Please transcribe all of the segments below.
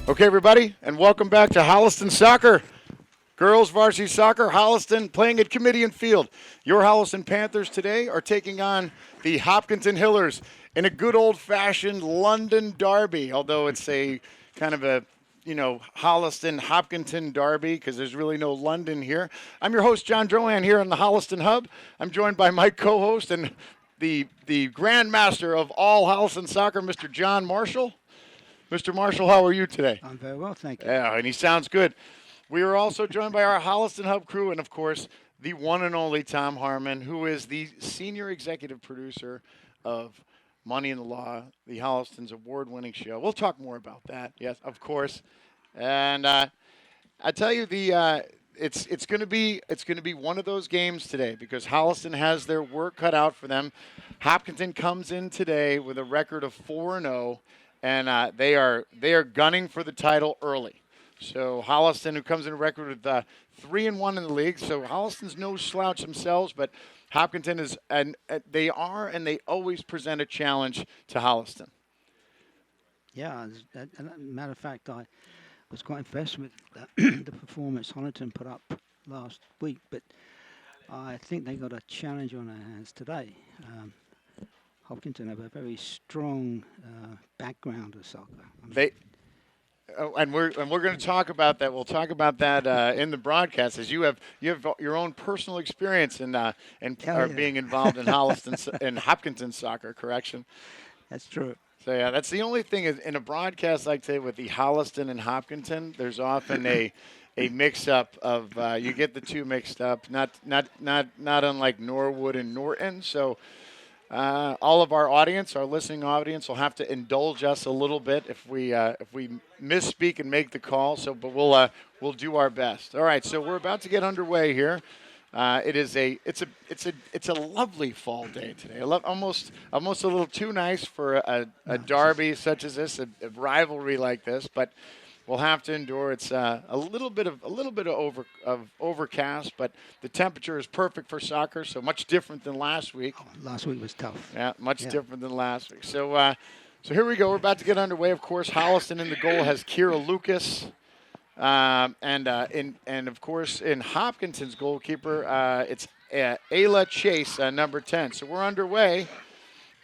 Okay, everybody, and welcome back to Holliston Soccer. Girls varsity soccer, Holliston playing at Comedian Field. Your Holliston Panthers today are taking on the Hopkinton Hillers in a good old-fashioned London derby, although it's a kind of a, Holliston-Hopkinton derby because there's really no London here. I'm your host, John Drohan, here on the Holliston Hub. I'm joined by my co-host and the grandmaster of all Holliston soccer, Mr. John Marshall. Mr. Marshall, how are you today? I'm very well, thank you. Yeah, and he sounds good. We are also joined by our Holliston Hub crew and, of course, the one and only Tom Harmon, who is the senior executive producer of Money in the Law, the Holliston's award-winning show. We'll talk more about that, yes, of course. And I tell you, it's going to be one of those games today because Holliston has their work cut out for them. Hopkinton comes in today with a record of 4-0. And they are gunning for the title early. So Holliston, who comes in a record with 3-1 in the league, so Holliston's no slouch themselves, but Hopkinton is, and they always present a challenge to Holliston. Yeah, as a matter of fact, I was quite impressed with the performance Holliston put up last week, but I think they got a challenge on their hands today. Hopkinton have a very strong background of soccer. And we're going to talk about that. We'll talk about that in the broadcast, as you have your own personal experience in being involved in Holliston and Hopkinton soccer. Correction. That's true. So yeah, that's the only thing is in a broadcast like today with the Holliston and Hopkinton. There's often a mix-up of you get the two mixed up. Not unlike Norwood and Norton. So. All of our audience, our listening audience, will have to indulge us a little bit if we misspeak and make the call. So, but we'll do our best. All right, so we're about to get underway here. It's a lovely fall day today. Almost a little too nice for a derby such as this, a rivalry like this, but. We'll have to endure. It's a little bit of overcast, but the temperature is perfect for soccer. So much different than last week. Oh, last week was tough. Yeah, much different than last week. So here we go. We're about to get underway. Of course, Holliston in the goal has Kira Lucas, and of course in Hopkinton's goalkeeper it's Ayla Chase, number 10. So we're underway.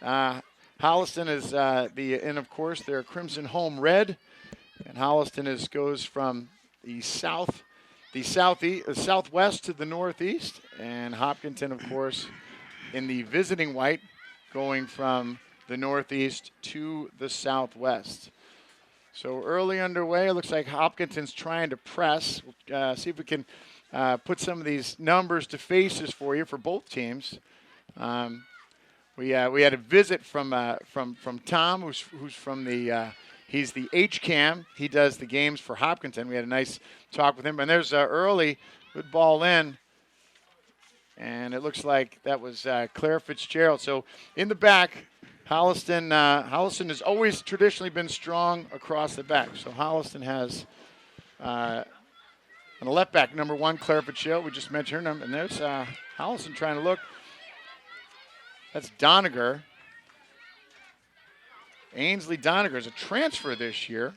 Holliston is and of course they're Crimson Home Red. And Holliston goes from the southwest to the northeast, and Hopkinton, of course, in the visiting white, going from the northeast to the southwest. So early underway, it looks like Hopkinton's trying to press. See if we can put some of these numbers to faces for you for both teams. We had a visit from Tom, who's from the. He's the HCAM. He does the games for Hopkinton. We had a nice talk with him. And there's early, good ball in. And it looks like that was Claire Fitzgerald. So in the back, Holliston has always traditionally been strong across the back. So Holliston has on the left back, number 1, Claire Fitzgerald. We just mentioned her number. And there's Holliston trying to look. That's Doniger. Ainsley Doniger is a transfer this year.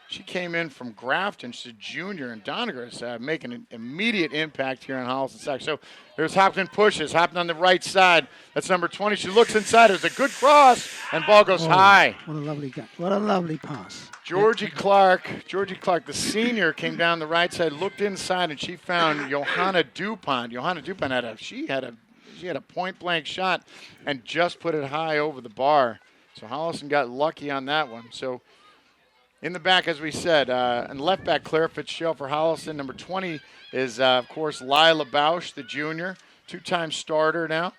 She came in from Grafton. She's a junior, and Doniger is making an immediate impact here on Holliston Soccer. So there's Hopkinton pushes. Hopkinton on the right side. That's number 20. She looks inside. There's a good cross, and ball goes high. What a lovely guy. What a lovely pass. Georgie Clark, the senior, came down the right side, looked inside, and she found Johanna Dupont. Johanna Dupont had a point-blank shot and just put it high over the bar. So Holliston got lucky on that one. So in the back, as we said, and left back, Claire Fitzgerald for Holliston. Number 20 is, of course, Lila Bausch, the junior, 2-time starter now.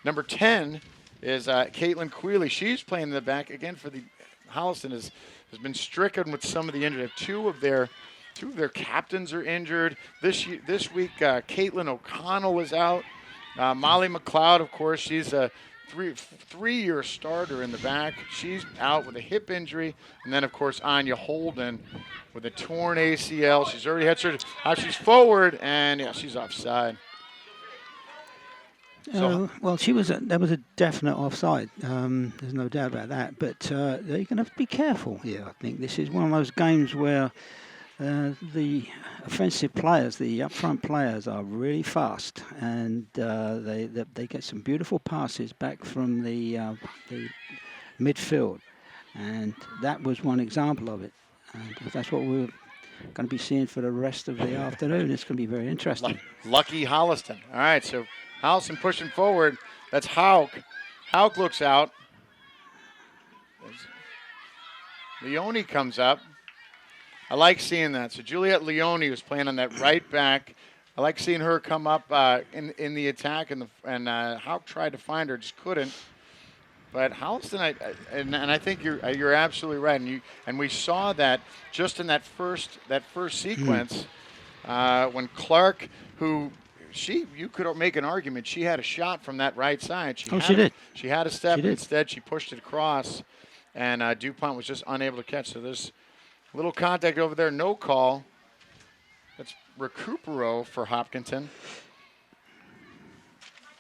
Number 10 is Caitlin Queeley. She's playing in the back. Again, for the Holliston has been stricken with some of the injured. Two of their captains are injured. This week, Caitlin O'Connell is out. Molly McLeod, of course, she's a three-year starter in the back. She's out with a hip injury. And then, of course, Anya Holden with a torn ACL. She's already had surgery. She's forward, and, yeah, she's offside. Well, there was a definite offside. There's no doubt about that. But they're going to have to be careful here. I think this is one of those games where the offensive players, the up-front players, are really fast, and they get some beautiful passes back from the midfield, and that was one example of it. And that's what we're going to be seeing for the rest of the afternoon. It's going to be very interesting. Lucky Holliston. All right, so Holliston pushing forward. That's Hauk. Hauk looks out. Leone comes up. I like seeing that. So Juliet Leone was playing on that right back. I like seeing her come up in the attack, and Hauk tried to find her, just couldn't. But Holliston, I think you're absolutely right, and we saw that just in that first sequence when Clark, who you could make an argument she had a shot from that right side. She did. She had a step. Instead, she pushed it across, and DuPont was just unable to catch. So there's a little contact over there, no call. That's Recupero for Hopkinton.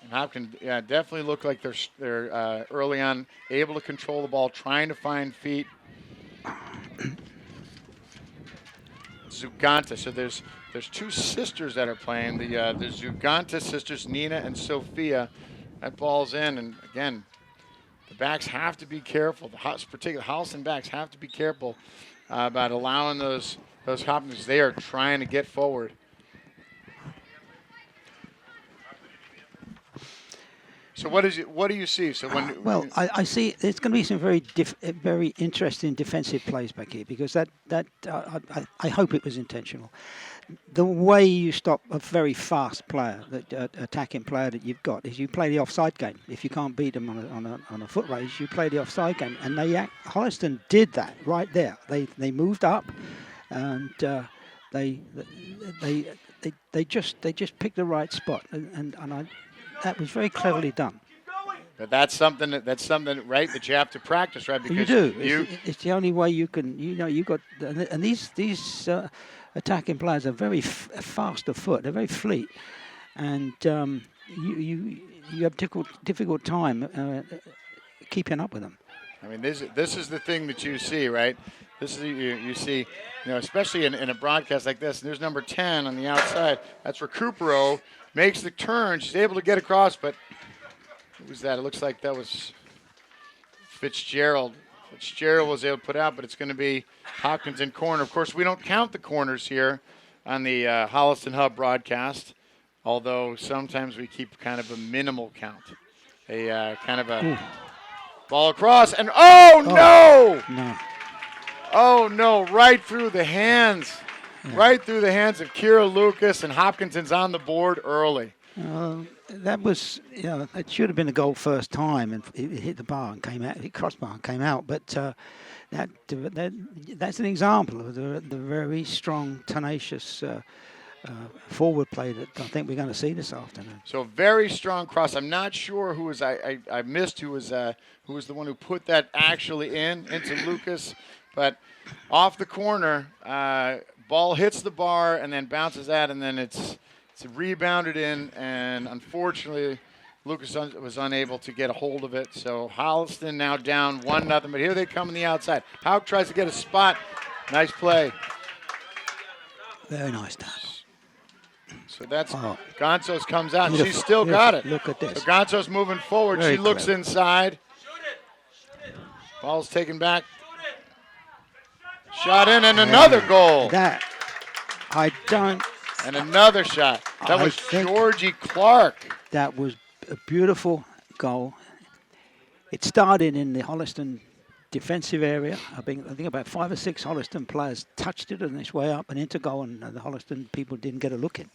And Hopkins, definitely look like they're early on able to control the ball, trying to find feet. Zuganta. So there's two sisters that are playing. The Zuganta sisters, Nina and Sophia. That ball's in, and again, the backs have to be careful. Particularly Holliston backs have to be careful about allowing those Hopkins. They are trying to get forward. So what do you see? So I see it's going to be some very interesting defensive plays back here, because I hope it was intentional. The way you stop a very fast player, attacking player that you've got, is you play the offside game. If you can't beat them on a foot race, you play the offside game, and Holliston did that right there. They moved up, and they just picked the right spot, and that was very cleverly done. But that's something right that you have to practice, right? Because you do. It's the only way you can. You got, and these attacking players are very fast of foot. They're very fleet, and you have difficult time keeping up with them. I mean, this is the thing that you see, right? This is you see, especially in a broadcast like this. There's number 10 on the outside. That's Recupero. Makes the turn. She's able to get across, but who was that? It looks like that was Fitzgerald. Fitzgerald was able to put out, but it's going to be Hopkinton corner. Of course, we don't count the corners here on the Holliston Hub broadcast, although sometimes we keep kind of a minimal count. A kind of a ball across, and no! Oh, no, right through the hands. Yeah. Right through the hands of Kira Lucas, and Hopkinton's on the board early. That was, it should have been a goal first time, and it hit the bar and came out. It crossed bar and came out. But that's an example of the very strong, tenacious forward play that I think we're going to see this afternoon. So very strong cross. I'm not sure who was I missed who was the one who put that actually into Lucas, but off the corner. Ball hits the bar and then bounces out, and then it's rebounded in, and unfortunately, Lucas was unable to get a hold of it. So Holliston now down 1-0, but here they come on the outside. Hauk tries to get a spot. Nice play. Very nice tackle. So that's Gonzos comes out, and she's still got it. Look at this. So Gonzos moving forward. She looks inside. Ball's taken back. Shot in, and another goal. And another shot. That was Georgie Clark. That was a beautiful goal. It started in the Holliston defensive area. I think about 5 or 6 Holliston players touched it on its way up and into goal, and the Holliston people didn't get a look in.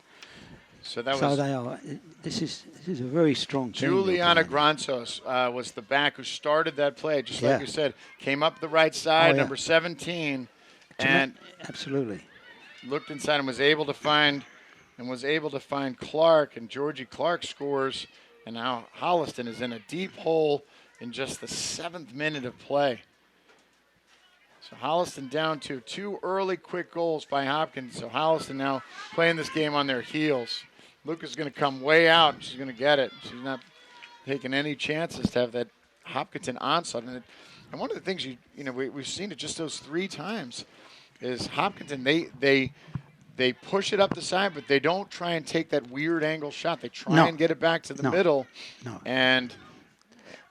This is a very strong team. Juliana Granzos was the back who started that play, just like you said. Came up the right side, number 17, and absolutely looked inside and was able to find Clark, and Georgie Clark scores, and now Holliston is in a deep hole in just the 7th minute of play. So Holliston down to 2 early quick goals by Hopkins. So Holliston now playing this game on their heels. Luca's going to come way out. She's going to get it. She's not taking any chances to have that Hopkinton onslaught. And one of the things we've seen it just those 3 times is Hopkinton. They push it up the side, but they don't try and take that weird angle shot. They try and get it back to the middle. No. And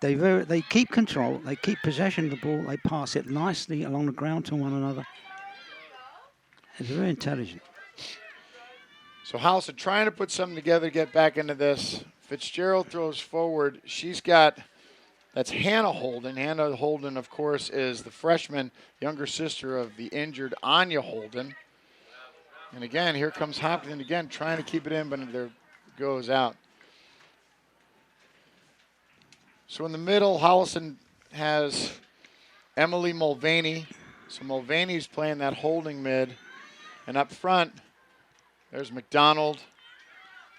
they keep control. They keep possession of the ball. They pass it nicely along the ground to one another. It's very intelligent. So Holliston trying to put something together to get back into this. Fitzgerald throws forward. That's Hannah Holden. Hannah Holden, of course, is the freshman, younger sister of the injured Anya Holden. And again, here comes Hopkinton again, trying to keep it in, but there goes out. So in the middle, Holliston has Emily Mulvaney. So Mulvaney's playing that holding mid. And up front, there's McDonald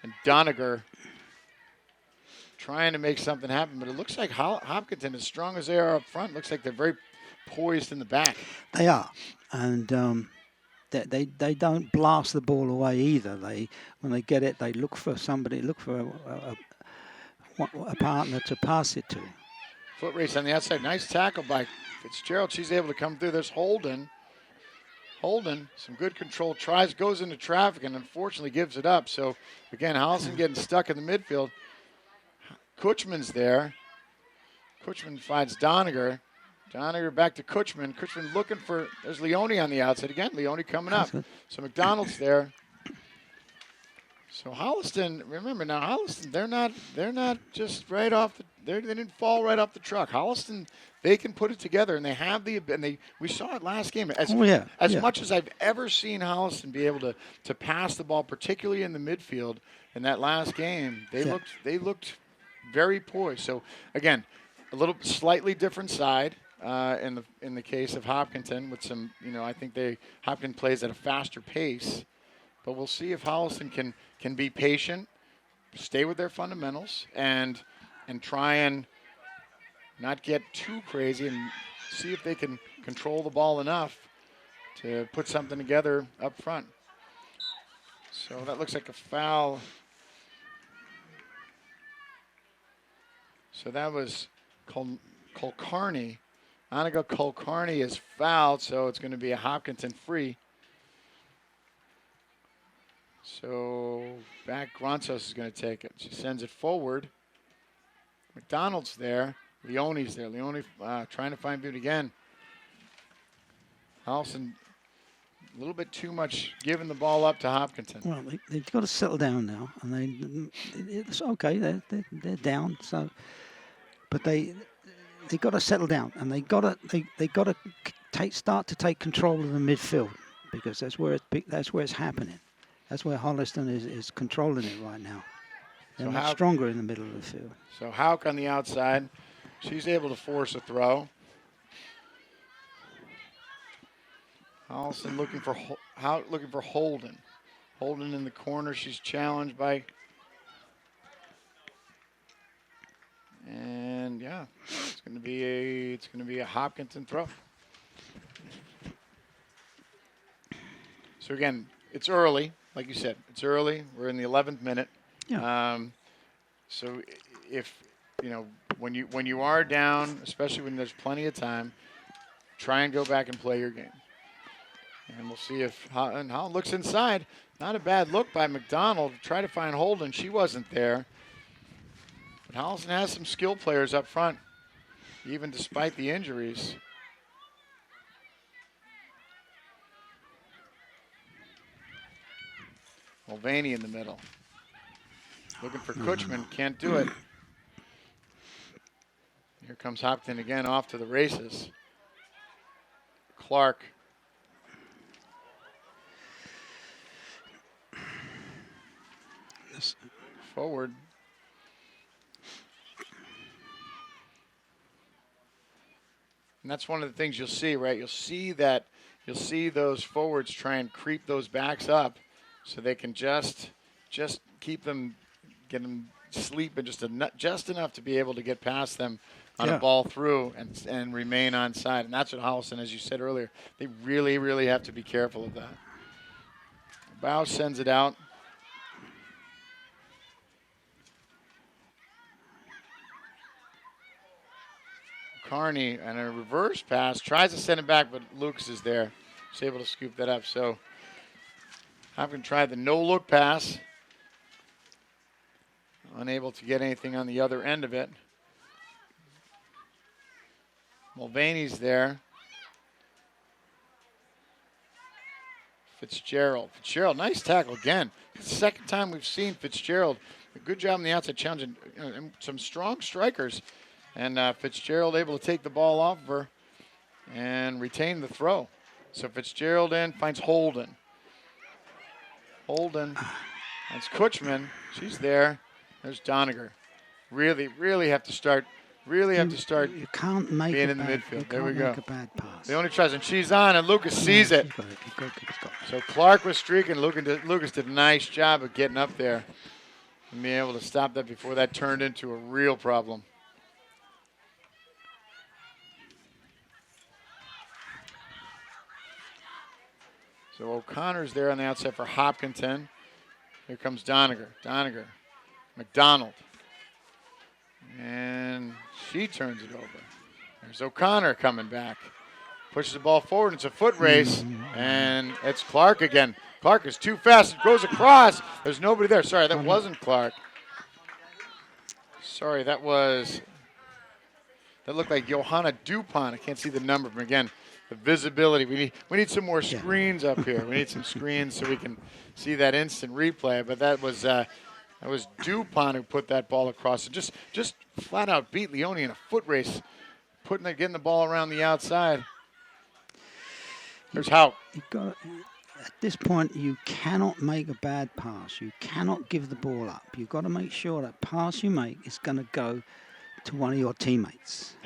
and Doniger trying to make something happen. But it looks like Hopkinton, as strong as they are up front, looks like they're very poised in the back. They are. And they don't blast the ball away either. When they get it, they look for a partner to pass it to. Foot race on the outside. Nice tackle by Fitzgerald. She's able to come through. There's Holden. Some good control, goes into traffic, and unfortunately gives it up. So, again, Holliston getting stuck in the midfield. Kutchman's there. Kutchman finds Doniger. Doniger back to Kutchman. Kutchman looking for, there's Leone on the outside. Again, Leone coming up. So McDonald's there. So Holliston, remember now, Holliston, they're not just right off they didn't fall right off the truck. Holliston, they can put it together, and they have we saw it last game. As much as I've ever seen Holliston be able to pass the ball, particularly in the midfield, in that last game, they looked very poised. So again, a little slightly different side in the case of Hopkinton with some, I think Hopkinton plays at a faster pace, but we'll see if Holliston can be patient, stay with their fundamentals, and try and not get too crazy and see if they can control the ball enough to put something together up front. So that looks like a foul. So that was Kulkarni. Annika Kulkarni is fouled, so it's going to be a Hopkinton free. So back Gronsos is going to take it. She sends it forward. McDonald's there. Leone's there. Leone trying to find Boone again. Holliston, a little bit too much giving the ball up to Hopkinton. Well, they've got to settle down now, and it's okay. They're down. So, but they got to settle down, and they got to start to take control of the midfield, because that's where it's happening. That's where Holliston is controlling it right now. They're much stronger in the middle of the field. So Hauk on the outside. She's able to force a throw. Holliston looking for Holden. Holden in the corner. She's challenged by. And yeah, it's going to be a Hopkinton throw. So again, it's early, like you said. It's early. We're in the 11th minute. Yeah. So if when you are down, especially when there's plenty of time, try and go back and play your game. And we'll see if Holland looks inside. Not a bad look by McDonald to try to find Holden. She wasn't there. But Holliston has some skill players up front, even despite the injuries. Mulvaney in the middle. Looking for Kutchman. Can't do it. Here comes Hopkinton again off to the races. Clark. Forward. And that's one of the things you'll see, right? You'll see those forwards try and creep those backs up so they can just keep them, get them sleeping just enough to be able to get past them on a ball through and remain onside. And that's what Holliston, as you said earlier, they really, really have to be careful of that. Bow sends it out. Carney and a reverse pass. Tries to send it back, but Lucas is there. He's able to scoop that up. So Hopkins tried the no-look pass. Unable to get anything on the other end of it. Mulvaney's there. Fitzgerald, nice tackle again. It's the second time we've seen Fitzgerald. A good job on the outside challenging some strong strikers. And Fitzgerald able to take the ball off of her and retain the throw. So Fitzgerald in, finds Holden. That's Kutchman. She's there. There's Doniger. Really have to start. You can't make being a in the bad, midfield. You There we can't go. make a bad pass. The only tries, and she's on, and Lucas sees it. So Clark was streaking. Lucas did a nice job of getting up there and being able to stop that before that turned into a real problem. So O'Connor's there on the outside for Hopkinton. Here comes Doniger. McDonald. And she turns it over. There's O'Connor coming back. Pushes the ball forward. It's a foot race. And it's Clark again. Clark is too fast. It goes across. There's nobody there. Sorry, that wasn't Clark. Sorry, that looked like Johanna Dupont. I can't see the number from again. The visibility. We need some more screens up here. We need some screens so we can see that instant replay. But that was Dupont who put that ball across. Just flat out beat Leone in a foot race, getting the ball around the outside. There's Haupt. At this point, you cannot make a bad pass. You cannot give the ball up. You've got to make sure that pass you make is going to go to one of your teammates.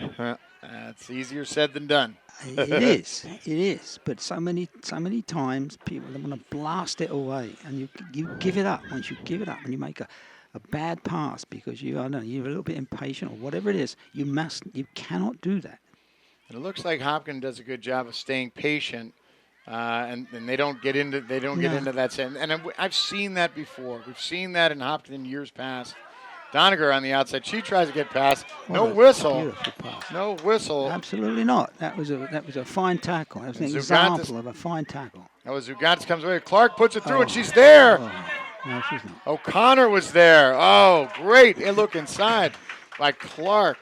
That's easier said than done. It is. But so many times people want to blast it away, and you give it up. Once you give it up and you make a bad pass because you're a little bit impatient or whatever it is, you cannot do that. And it looks like Hopkins does a good job of staying patient, and they don't get into that sense. And I've seen that before. We've seen that in Hopkins in years past. Doniger on the outside. She tries to get past. No whistle. Beautiful pass. No whistle. Absolutely not. That was a fine tackle. That was an example of a fine tackle. That was Zugantis comes away. Clark puts it through, and she's there. No, she's not. O'Connor was there. Oh, great. A look inside by Clark.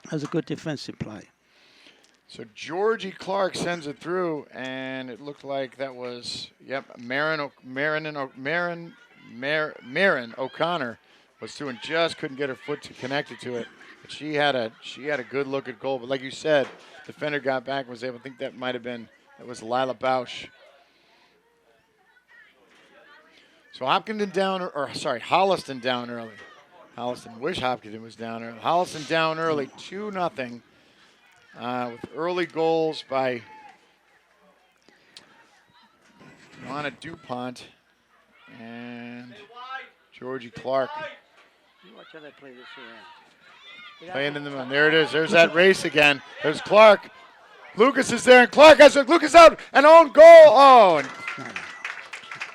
That was a good defensive play. So Georgie Clark sends it through, and it looked like that was, Marin O'Connor was through and just couldn't get her foot to connect it to it. But she had a good look at goal. But like you said, defender got back and was able to think that was Lila Bausch. So Holliston down early. Holliston, wish Hopkinton was down early. Holliston down early, 2-0. With early goals by Johanna Dupont and Georgie Clark. You watch how they play this year. Playing in the middle. There it is. There's that race again. There's Clark. Lucas is there, and Clark has it. Lucas out, an own goal. Oh,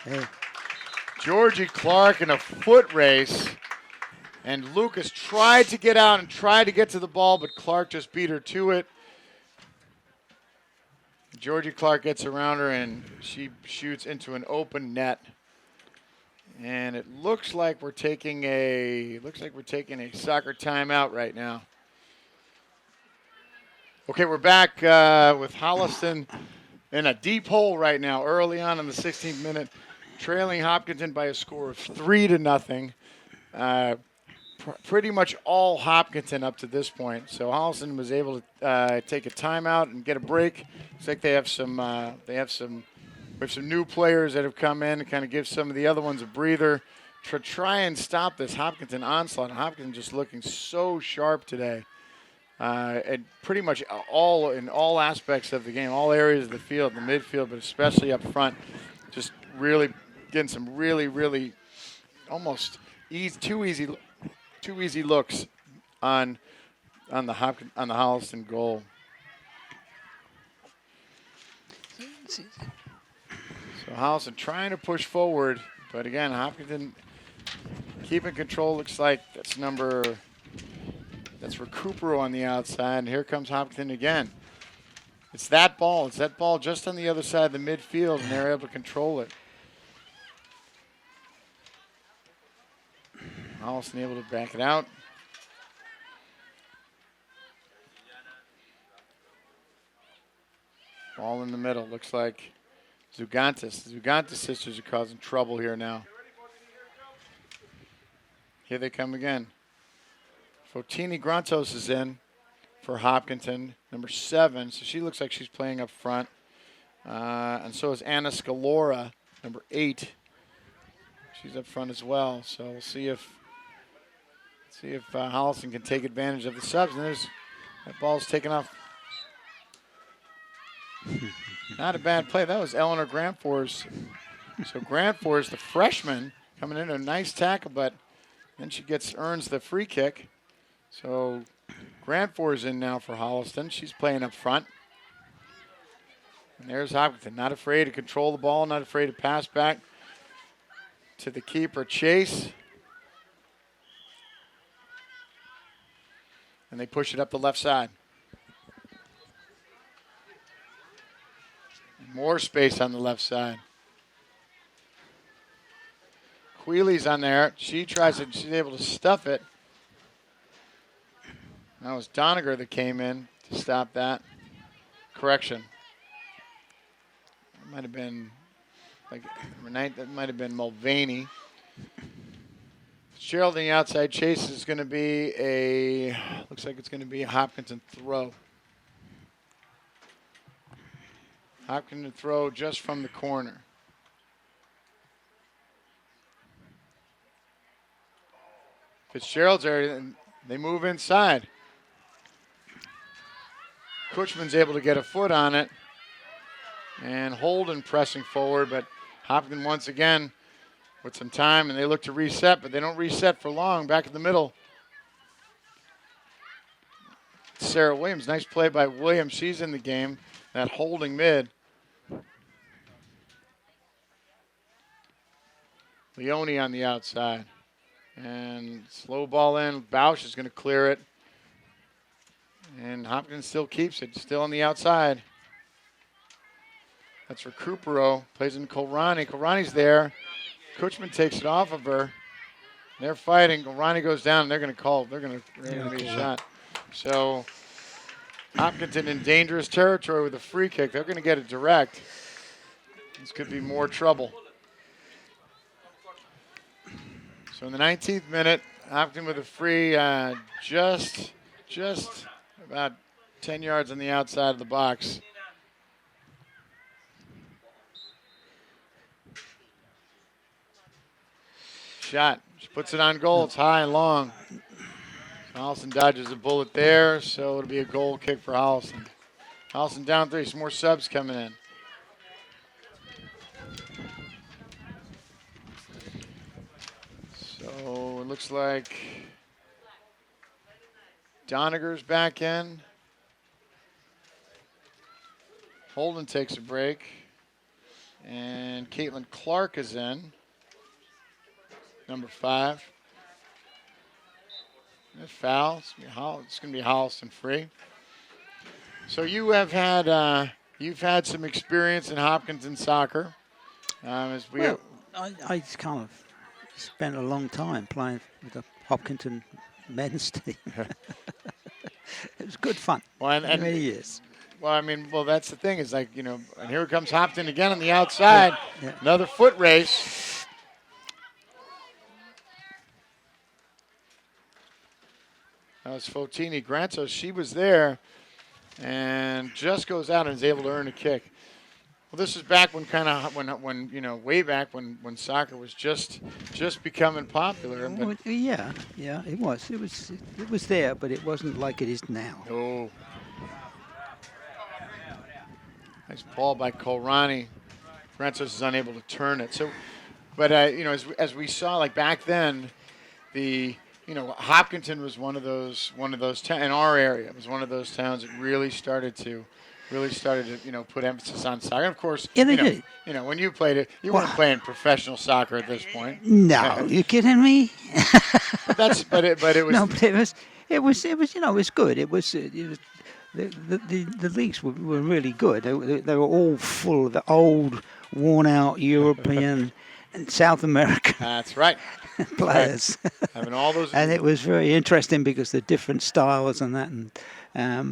and Georgie Clark in a foot race. And Lucas tried to get out and tried to get to the ball, but Clark just beat her to it. Georgie Clark gets around her, and she shoots into an open net. And it looks like we're taking a soccer timeout right now. Okay, we're back with Holliston in a deep hole right now, early on in the 16th minute, trailing Hopkinton by a score of 3-0. Pretty much all Hopkinton up to this point. So Holliston was able to take a timeout and get a break. Looks like they have some new players that have come in to kind of give some of the other ones a breather to try and stop this Hopkinton onslaught. And Hopkinton just looking so sharp today. And pretty much in all aspects of the game, all areas of the field, the midfield, but especially up front, just really getting some really almost too easy looks on the Holliston goal. So Holliston trying to push forward, but again, Hopkinton keeping control. Looks like that's number That's Recupero on the outside, and here comes Hopkinton again. It's that ball. It's that ball just on the other side of the midfield, and they're able to control it. Holliston able to back it out. Ball in the middle. Looks like Zugantis. The Zugantis sisters are causing trouble here now. Here they come again. Fotini Grantos is in for Hopkinton, number 7. So she looks like she's playing up front. And so is Anna Scalora, number 8. She's up front as well. So we'll see if Holliston can take advantage of the subs. And that ball's taken off. Not a bad play. That was Eleanor Grantforce. So Grantforce, the freshman, coming in a nice tackle, but then she earns the free kick. So Grantforce in now for Holliston. She's playing up front. And there's Hopkinton, not afraid to control the ball, not afraid to pass back to the keeper, Chase. And they push it up the left side. More space on the left side. Wheely's on there. She's able to stuff it. That was Doniger that came in to stop that. Correction. That might have been Mulvaney. Gerald on the outside. Chase is going to be looks like it's going to be a Hopkinton throw. Hopkinton throw just from the corner. Fitzgerald's there, and they move inside. Kutchman's able to get a foot on it. And Holden pressing forward, but Hopkinton once again with some time, and they look to reset, but they don't reset for long. Back in the middle. Sarah Williams, nice play by Williams. She's in the game. That holding mid. Leone on the outside. And slow ball in. Bausch is going to clear it. And Hopkins still keeps it. Still on the outside. That's Recupero. Plays in Colrani. Colrani's there. Kutchman takes it off of her. They're fighting. Colrani goes down. And they're going to call. They're going to be a shot. So Hopkinton in dangerous territory with a free kick. They're going to get it direct. This could be more trouble. So in the 19th minute, Hopkinton with a free, just about 10 yards on the outside of the box. Shot. She puts it on goal. It's high and long. Holliston dodges a bullet there, so it'll be a goal kick for Holliston. Holliston down 3. Some more subs coming in. So it looks like Doniger's back in. Holden takes a break. And Caitlin Clark is in. Number 5. A foul. It's going to be Holliston free. So you've had some experience in Hopkinton soccer. I kind of spent a long time playing with the Hopkinton men's team. It was good fun. Well, many years. Well, that's the thing. Is and here comes Hopkinton again on the outside. Yeah. Another foot race. That was Fotini Grantos. She was there and just goes out and is able to earn a kick. Well, this is back when way back when soccer was just becoming popular. But yeah, it was. It was there, but it wasn't like it is now. No. Nice ball by Colrani. Grantos is unable to turn it. So, but as we saw, like back then, Hopkinton was one of those in our area. It was one of those towns that really started to put emphasis on soccer. And of course, yeah, they did. When you played it, you weren't playing professional soccer at this point. No, you kidding me? But it was. No, but It was, it was good. The leagues were really good. They were all full of the old, worn-out European and South American That's right. players. Right. Having all those. And it was very interesting because the different styles and that, and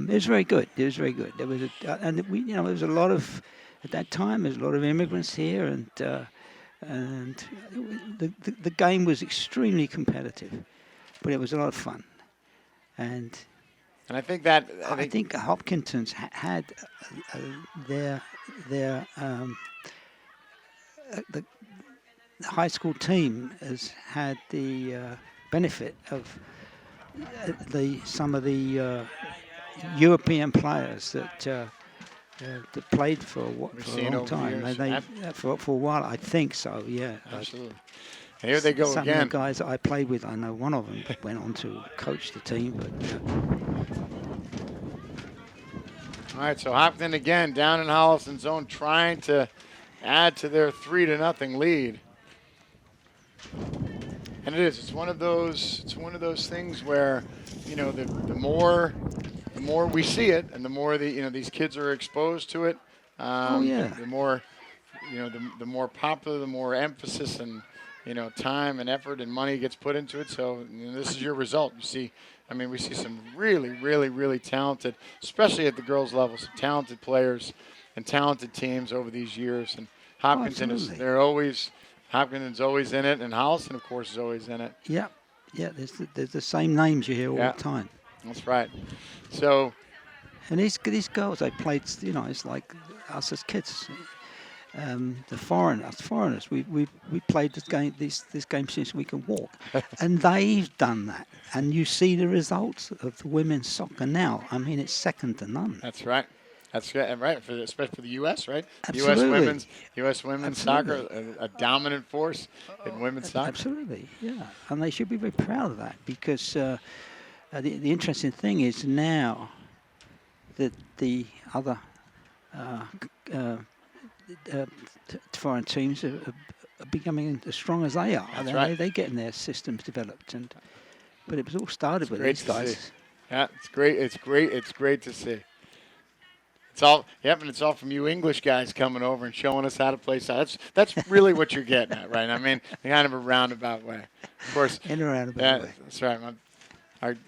it was very good. It was very good. There was there was a lot of, at that time, there's a lot of immigrants here, and the game was extremely competitive, but it was a lot of fun. And I think that I think Hopkinton's had their the high school team has had the benefit of some of the European players that played for a long time. For a while, I think so. Yeah, absolutely. And here they go some again. Some of the guys that I played with, I know one of them went on to coach the team. But all right, so Hopkinton again down in Holliston zone, trying to add to their 3-0 lead. And it is. It's one of those. It's one of those things where, the more we see it, and the more these kids are exposed to it. The more, the more popular, the more emphasis and time and effort and money gets put into it. So this is your result. You see, we see some really, really, really talented, especially at the girls' level, some talented players and talented teams over these years. And Hopkinton Hopkinton's always in it, and Holliston, of course, is always in it. Yeah, there's the same names you hear all the time. That's right. So, and these girls, they played. It's like us as kids. The foreigners, we played this game since we can walk, and they've done that. And you see the results of the women's soccer now. It's second to none. That's right. That's right, especially for the U.S., right? Absolutely. U.S. women's soccer, a dominant force in women's soccer. Absolutely, yeah. And they should be very proud of that because the interesting thing is now that the other foreign teams are becoming as strong as they are. That's right. They're getting their systems developed, but it was all started with these guys. Yeah, it's great. It's great to see. It's all, and it's all from you English guys coming over and showing us how to play soccer. That's really what you're getting at, right? Kind of a roundabout way. Of course. In a roundabout way. That's right.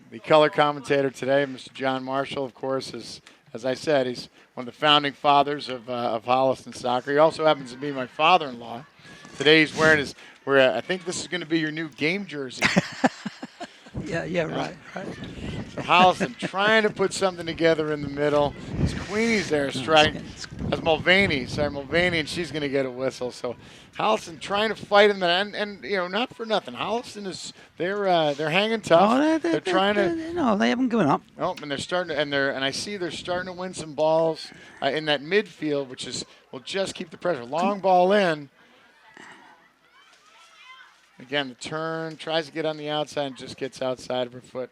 The color commentator today, Mr. John Marshall, of course, is, as I said, he's one of the founding fathers of Holliston soccer. He also happens to be my father-in-law. Today he's wearing I think this is going to be your new game jersey. Yeah, right. So Holliston trying to put something together in the middle. As Queenie's there striking. As Mulvaney, and she's going to get a whistle. So Holliston trying to fight in that, and not for nothing. Holliston is they're hanging tough. They're trying to. No, they haven't given up. Oh, and they're starting to, and I see they're starting to win some balls in that midfield, which will just keep the pressure. Long ball in. Again, the turn, tries to get on the outside and just gets outside of her foot.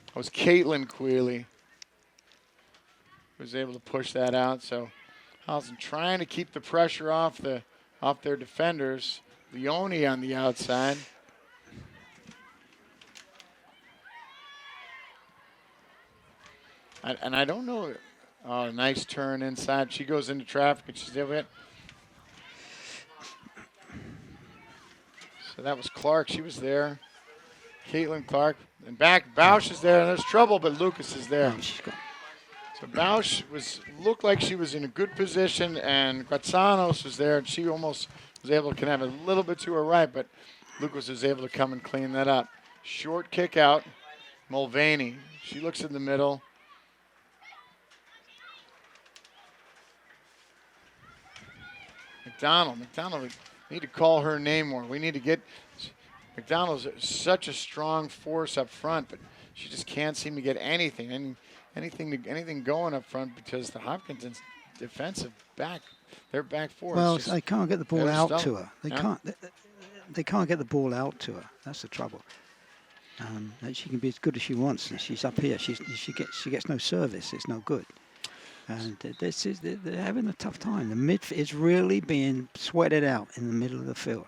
It was Caitlin Quealy who was able to push that out. So Holliston trying to keep the pressure off their defenders. Leone on the outside. And I don't know. Oh, nice turn inside. She goes into traffic and she's able to hit. So that was Clark. She was there. Caitlin Clark. And back, Bausch is there. And there's trouble, but Lucas is there. So Bausch looked like she was in a good position, and Gratzanos was there, and she almost was able to have a little bit to her right, but Lucas was able to come and clean that up. Short kick out. Mulvaney. She looks in the middle. McDonald, we need to call her name more. We need to get McDonald's such a strong force up front, but she just can't seem to get anything going up front because the Hopkinton's defensive back, their back four. Well, they can't get the ball out to her. They can't get the ball out to her. That's the trouble. She can be as good as she wants, and she's up here. She gets no service. It's no good. And they're having a tough time. The midfield is really being sweated out in the middle of the field.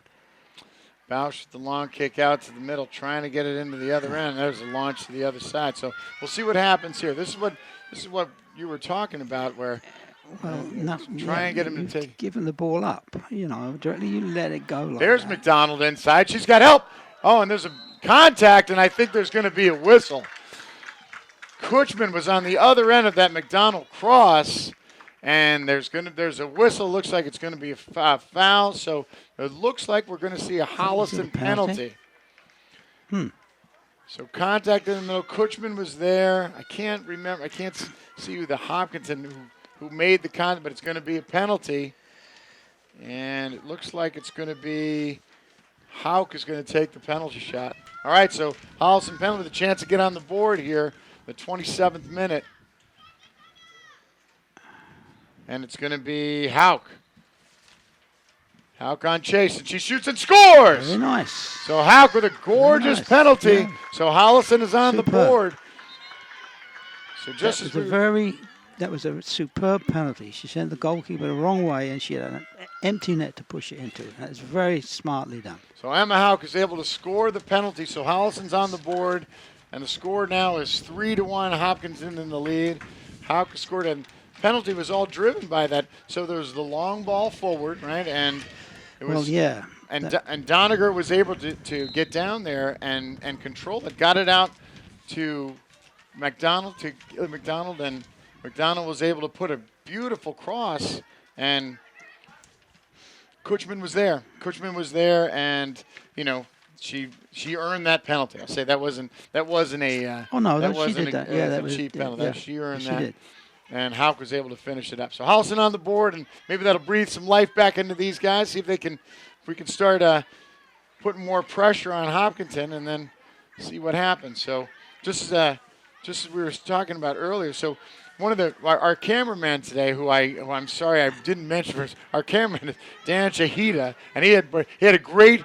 Bausch with the long kick out to the middle, trying to get it into the other end. There's a launch to the other side. So we'll see what happens here. This is what you were talking about, where Well, try and get him to take. Give him the ball up. Directly you let it go like There's that. McDonald inside. She's got help. Oh, and there's a contact, and I think there's going to be a whistle. Kutchman was on the other end of that McDonald cross, and there's a whistle. Looks like it's going to be a foul. So it looks like we're going to see a Holliston penalty. So contact in the middle. Kutchman was there. I can't remember. I can't see who the Hopkinton who made the contact, but it's going to be a penalty. And it looks like it's going to be Hauk is going to take the penalty shot. All right, so Holliston penalty with a chance to get on the board here, the 27th minute. And it's going to be Hauk. Hauk on Chase, and she shoots and scores! Very nice. So Hauk with a gorgeous penalty. Yeah. So Holliston is on the board. So just that was a superb penalty. She sent the goalkeeper the wrong way, and she had an empty net to push it into. That's very smartly done. So Emma Hauk is able to score the penalty. So Holliston's on the board, and the score now is 3-1. Hopkinton in the lead. Hauk scored, and penalty was all driven by that. So there was the long ball forward, right, and it was. Well, yeah. And Doniger was able to get down there and control it. Got it out to McDonald, and McDonald was able to put a beautiful cross, and Kutchman was there. And she earned that penalty. I say that wasn't a cheap penalty. Yeah, she earned she that. Did. And Hauk was able to finish it up. So Holliston on the board, and maybe that'll breathe some life back into these guys. See if we can start putting more pressure on Hopkinton, and then see what happens. So just as we were talking about earlier, so one of our cameraman today, who I'm sorry I didn't mention first, our cameraman is Dan Chahida, and he had a great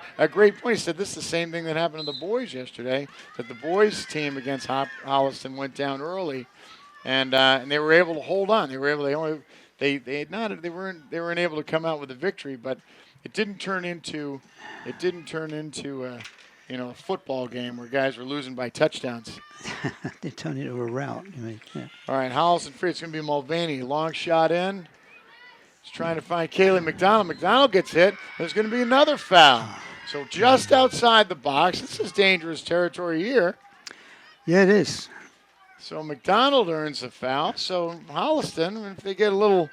point. He said this is the same thing that happened to the boys yesterday. That the boys team against Holliston went down early. And they were able to hold on. They weren't able to come out with a victory, but it didn't turn into a football game where guys were losing by touchdowns. They turned it into a rout. Yeah. All right, Holliston free. It's going to be Mulvaney. Long shot in. He's trying to find Kaylee McDonald. McDonald gets hit. There's going to be another foul. So just outside the box. This is dangerous territory here. Yeah, it is. So McDonald earns a foul. So Holliston, if they get a little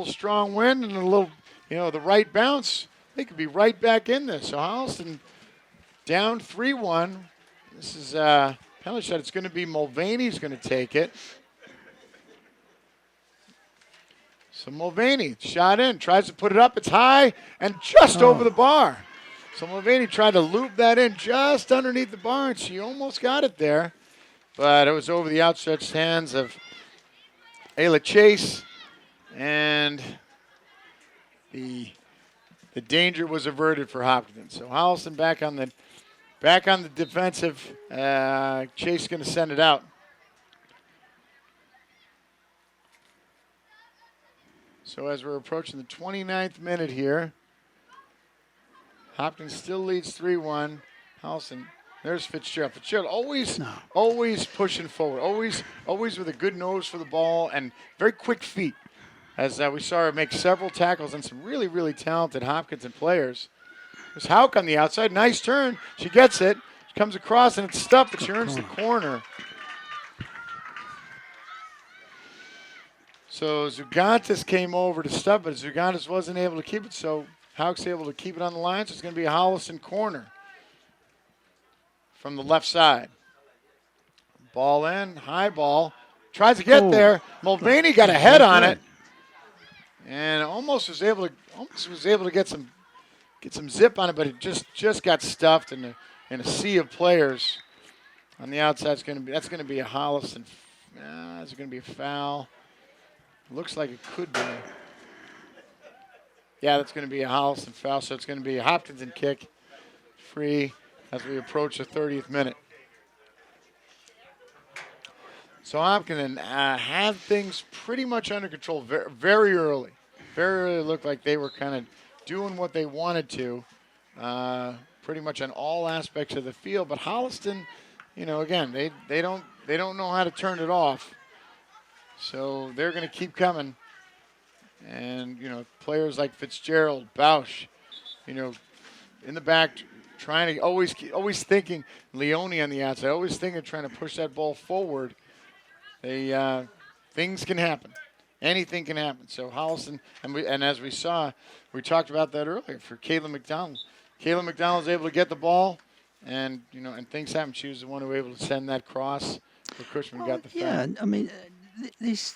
strong wind and a little, the right bounce, they could be right back in this. So Holliston down 3-1. This is a penalty shot. It's going to be Mulvaney's going to take it. So Mulvaney shot in, tries to put it up. It's high and just over the bar. So Mulvaney tried to loop that in just underneath the bar, and she almost got it there. But it was over the outstretched hands of Ayla Chase, and the danger was averted for Hopkinton. So Holliston back on the defensive. Chase going to send it out. So as we're approaching the 29th minute here, Hopkins still leads 3-1. Holliston. There's Fitzgerald. Fitzgerald always pushing forward, always with a good nose for the ball and very quick feet. As we saw her make several tackles on some really, really talented Hopkinton players. There's Hauk on the outside. Nice turn. She gets it. She comes across and it's stuffed, but she earns the corner. So Zugantis came over to stuff, but Zugantis wasn't able to keep it. So Hauk's able to keep it on the line. So it's going to be a Holliston corner from the left side. Ball in, high ball. Tries to get there. Mulvaney got a head on it. And almost was able to get some zip on it, but it just got stuffed in a sea of players. On the outside, that's going to be a Holliston. That's going to be a foul. Looks like it could be. Yeah, that's going to be a Holliston foul, so it's going to be a Hopkinton kick. Free as we approach the 30th minute. So Hopkinton had things pretty much under control very early. Very early, looked like they were kind of doing what they wanted to. pretty much on all aspects of the field. But Holliston, again, they don't know how to turn it off. So they're going to keep coming. And, players like Fitzgerald, Bausch, in the back, trying to always thinking Leone on the outside, always thinking trying to push that ball forward. Things can happen. Anything can happen. So Holliston, and as we saw, we talked about that earlier for Kayla McDonald. Kayla McDonald was able to get the ball, and and things happen. She was the one who was able to send that cross. Where Cushman got the foul. Yeah, I mean, these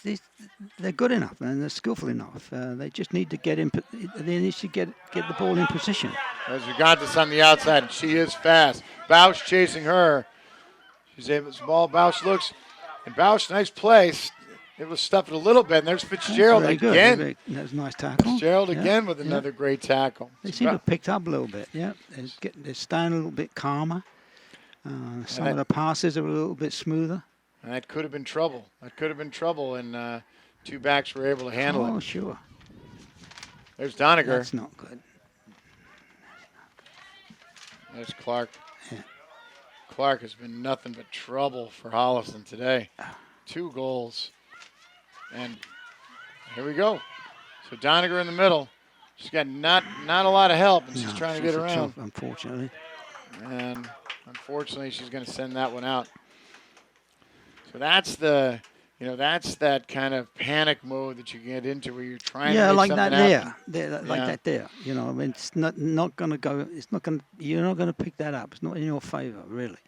they're good enough and they're skillful enough. They just need to get in. They need to get the ball in position. As we got this on the outside, and she is fast. Bausch chasing her. She's able to ball. Bausch looks, and Bausch, nice place. It was stuffed a little bit, and there's Fitzgerald again. Good. That was a nice tackle. Fitzgerald again with another great tackle. They seem to have picked up a little bit. Yeah, they're staying a little bit calmer. Some of the passes are a little bit smoother. And that could have been trouble. And two backs were able to handle it. Oh, sure. There's Doniger. That's not good. There's Clark. Yeah. Clark has been nothing but trouble for Holliston today. 2 goals. And here we go. So Doniger in the middle. She's got not a lot of help, and she's trying to get around. Tough, unfortunately. And unfortunately, she's going to send that one out. So that's that kind of panic mode that you get into where you're trying to make something happen. There. I mean, it's not going to go. You're not going to pick that up. It's not in your favor, really.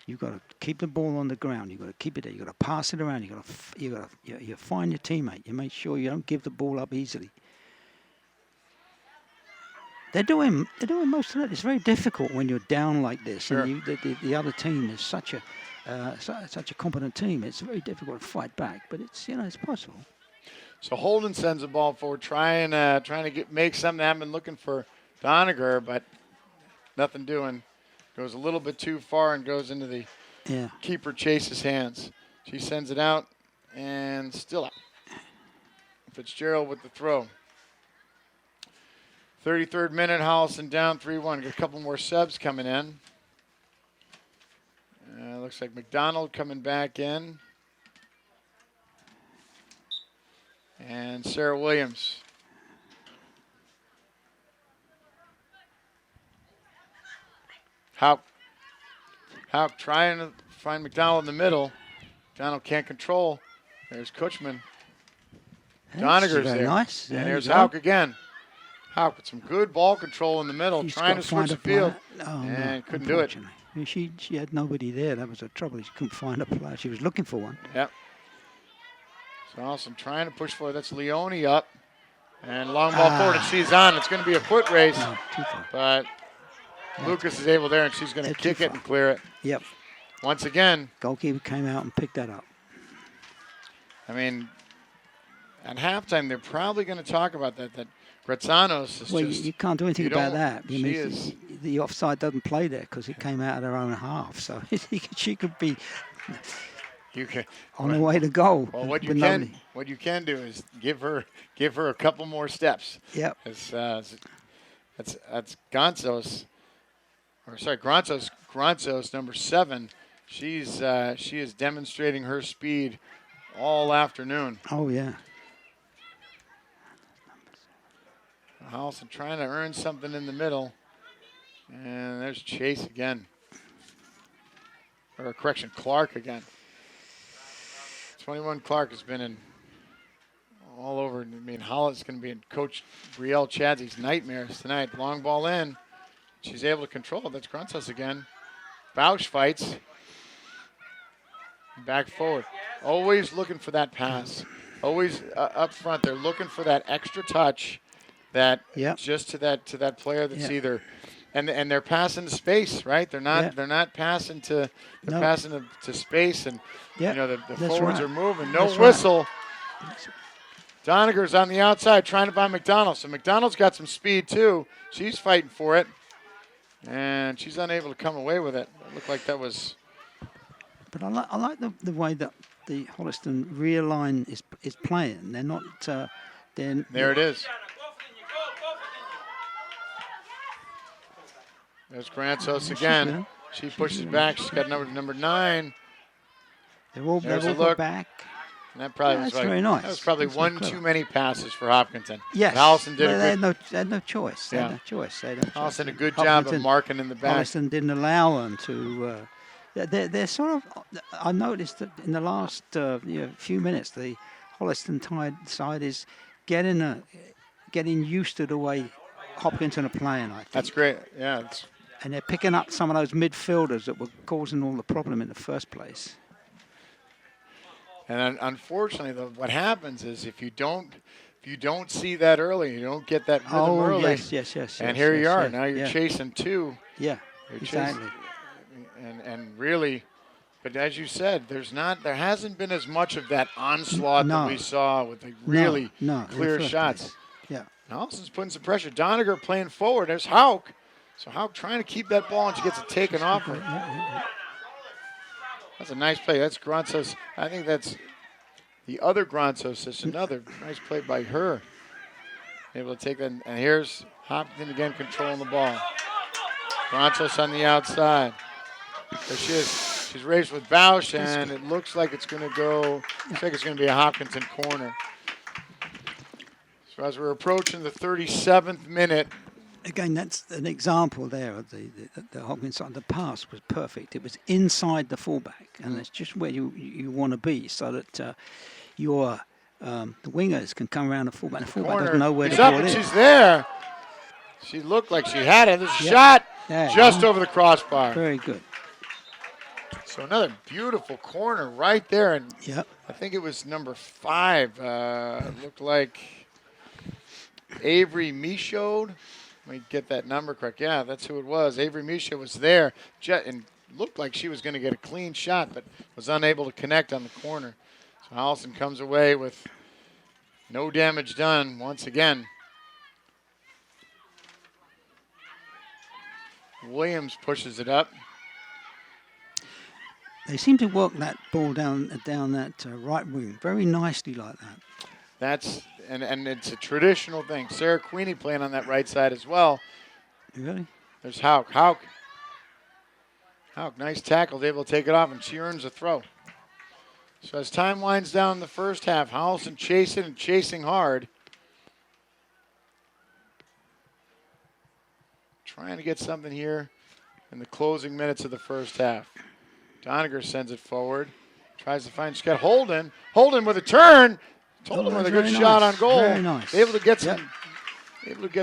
You've got to keep the ball on the ground. You've got to keep it there. You've got to pass it around. You find your teammate. You make sure you don't give the ball up easily. They're doing most of that. It's very difficult when you're down like this, sure. And the other team is such a competent team. It's very difficult to fight back, but it's possible. So Holden sends the ball forward, trying to make something happen, looking for Doniger, but nothing doing. Goes a little bit too far and goes into the keeper Chase's hands. She sends it out and still out. Fitzgerald with the throw. 33rd minute, Holliston down 3-1. Got a couple more subs coming in. Looks like McDonald coming back in. And Sarah Williams. Houck trying to find McDonald in the middle. McDonald can't control. There's Cushman. Doniger's there. Nice. And there's Houck again. Houck with some good ball control in the middle, trying to switch the field. And couldn't do it. She had nobody there. That was the trouble. She couldn't find a player. She was looking for one. Yep. So Austin trying to push forward. That's Leone up. And long ball forward, and she's on. It's going to be a foot race. No, too far. But Lucas is able there, and she's going to kick it and clear it. Yep. Once again. Goalkeeper came out and picked that up. I mean, at halftime, they're probably going to talk about that Grazzanos is just... you can't do anything about that. The offside doesn't play there because it came out of their own half. So she could be on the way to goal. Well, what you can do is give her a couple more steps. Yep. That's Granzos, Granzos, number 7. She is demonstrating her speed all afternoon. Oh yeah. Holliston trying to earn something in the middle. And there's Chase again. Or correction, Clark again. 21 Clark has been in all over. I mean, Holliston's going to be in Coach Brielle Chadzy's nightmares tonight. Long ball in. She's able to control it. That's Gruntzos again. Bausch fights. Back forward. Always looking for that pass. Always up front. They're looking for that extra touch. That just to that player that's either, and they're passing to space, right? They're not passing to passing to space, and the forwards are moving. No whistle. Right. Doniger's on the outside trying to find McDonald. So McDonald's got some speed too. She's fighting for it, and she's unable to come away with it. It looked like that was. But I like the way that the Holliston rear line is playing. They're not. There it is. There's Grantos She's again. good. She She's pushes good. back. She's got number 9. They've all There's a got look. back. And that probably was That's very nice. that was probably That's very one clever. too many passes for Hopkinton. Yes. But Holliston did Well, a good. they had no choice. They Yeah. had no choice. They had no choice. Holliston a good job of Hopkinton- marking in the back. Holliston didn't allow them to. They're sort of. I noticed that in the last few minutes, the Holliston side is getting used to the way Hopkinton are playing. I think. That's great. Yeah. And they're picking up some of those midfielders that were causing all the problem in the first place. And unfortunately, what happens is if you don't see that early, you don't get that rhythm early. Yes. And here you are. Yes, Now you're chasing 2. Yeah, You're exactly. And really, but as you said, there hasn't been as much of that onslaught that we saw with the really clear shots. Place. Yeah. Holliston's putting some pressure. Doniger playing forward. There's Hauk. So Hauk trying to keep that ball, and she gets it taken off her. Yeah. That's a nice play. That's Grantos. I think that's the other Grantos. That's another nice play by her. Able to take that. And here's Hopkinton again controlling the ball. Grantos on the outside. There she is. She's raced with Bausch, and it looks like it's going to go. Looks like it's going to be a Hopkinton corner. So as we're approaching the 37th minute. Again, that's an example there of the Hopkinton. The pass was perfect. It was inside the fullback, and that's just where you want to be, so that the wingers can come around the fullback. The fullback doesn't know where the ball is. She's there. She looked like she had it. There's a shot just over the crossbar. Very good. So another beautiful corner right there, and I think it was number 5. It looked like Avery Michaud. Let me get that number correct. Yeah, that's who it was. Avery Michaud was there and looked like she was going to get a clean shot, but was unable to connect on the corner. So Holliston comes away with no damage done once again. Williams pushes it up. They seem to work that ball down that right wing very nicely like that. That's and it's a traditional thing. Sarah Queenie playing on that right side as well. Really? There's Hauk. Hauk, nice tackle, able to take it off, and she earns a throw. So as time winds down in the first half, Holliston chasing hard. Trying to get something here in the closing minutes of the first half. Doniger sends it forward. Tries to find, she's got Holden. Holden with a turn. Holden with a good shot on goal. Very nice. Able to get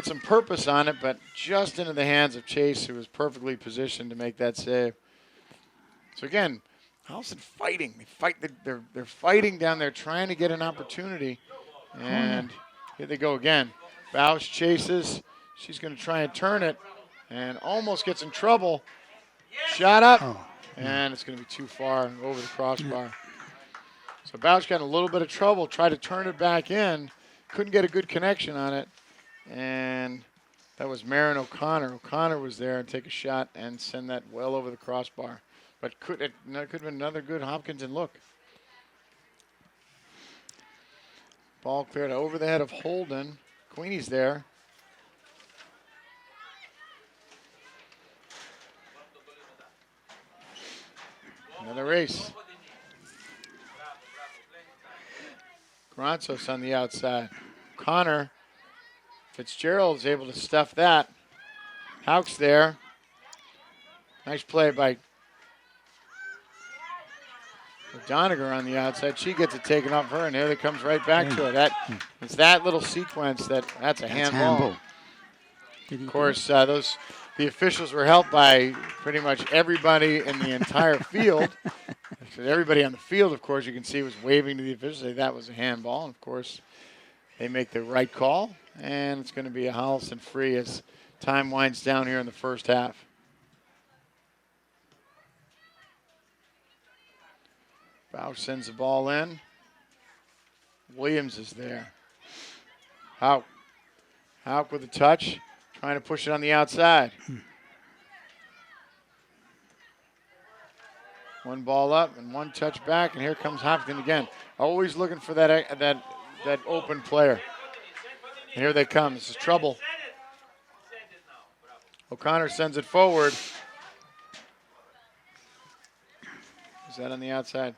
some purpose on it, but just into the hands of Chase, who was perfectly positioned to make that save. So again, Holliston fighting. They're fighting down there, trying to get an opportunity. And here they go again. Bausch chases. She's going to try and turn it, and almost gets in trouble. Shot up, and it's going to be too far over the crossbar. So Bausch got in a little bit of trouble, tried to turn it back in, couldn't get a good connection on it, and that was Marin O'Connor. O'Connor was there and take a shot and send that well over the crossbar. But could have been another good Hopkinton look. Ball cleared over the head of Holden. Queenie's there. Another race. Grantos on the outside. Connor. Fitzgerald's able to stuff that. Hauk's there. Nice play by Doniger on the outside. She gets it taken off her, and there it comes right back to her. It's that little sequence that's a handball. Of course, the officials were helped by pretty much everybody in the entire field. Everybody on the field, of course, you can see was waving to the officials. Say that was a handball, and of course, they make the right call, and it's going to be a Holliston free as time winds down here in the first half. Bausch sends the ball in. Williams is there. Hauk with a touch, trying to push it on the outside. One ball up and one touch back, and here comes Hopkinton again. Always looking for that open player. And here they come. This is trouble. O'Connor sends it forward. Is that on the outside?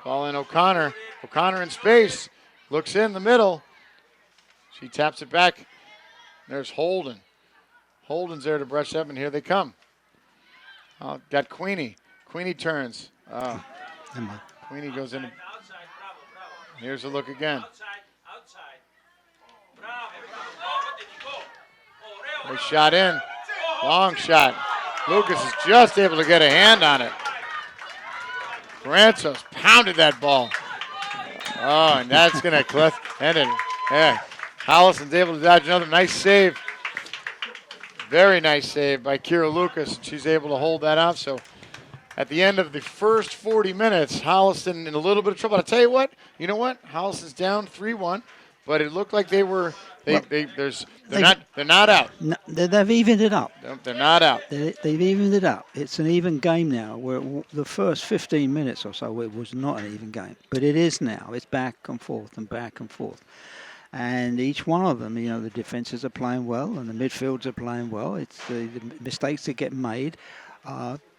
Ball in O'Connor. O'Connor in space. Looks in the middle. She taps it back. There's Holden. Holden's there to brush up, and here they come. Got Queenie. Queenie turns. Queenie goes in. Here's a look again. They shot in. Long shot. Lucas is just able to get a hand on it. Grantos pounded that ball. Oh, and that's going to end it. Yeah. Holliston's able to dodge another nice save. Very nice save by Kira Lucas. She's able to hold that off. So at the end of the first 40 minutes, Holliston in a little bit of trouble. I'll tell you what. You know what? Holliston's down 3-1, but it looked like they were. They're not out. No, they've evened it up. They're not out. They've evened it up. It's an even game now. Where the first 15 minutes or so, it was not an even game, but it is now. It's back and forth and back and forth. And each one of them, the defenses are playing well and the midfields are playing well. It's the mistakes that get made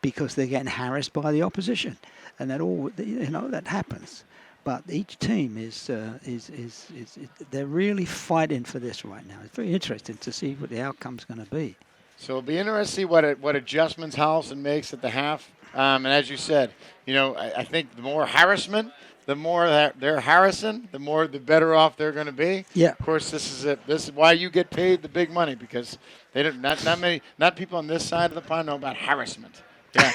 because they're getting harassed by the opposition, and that happens. But each team is they're really fighting for this right now. It's very interesting to see what the outcome's going to be. So it'll be interesting to see what adjustments Holliston makes at the half. And as you said, I think the more harassment, the more that they're harassing, the better off they're going to be. Yeah. Of course, this is why you get paid the big money, because not people on this side of the pond know about harassment. Yeah.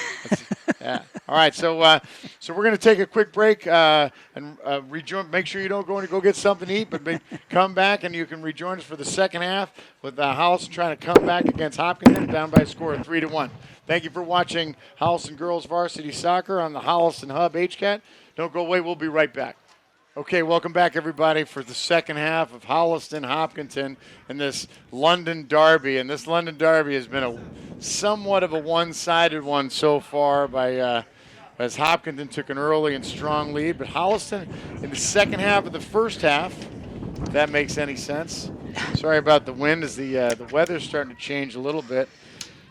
Yeah. All right. So we're going to take a quick break and rejoin. Make sure you don't go get something to eat, but come back and you can rejoin us for the second half with Holliston trying to come back against Hopkinton, down by a score of 3-1. Thank you for watching Holliston Girls Varsity Soccer on the Holliston Hub HCAT. Don't go away. We'll be right back. Okay, welcome back, everybody, for the second half of Holliston Hopkinton in this London Derby. And this London Derby has been somewhat of a one-sided one so far as Hopkinton took an early and strong lead. But Holliston in the second half of the first half, if that makes any sense. Sorry about the wind as the weather's starting to change a little bit.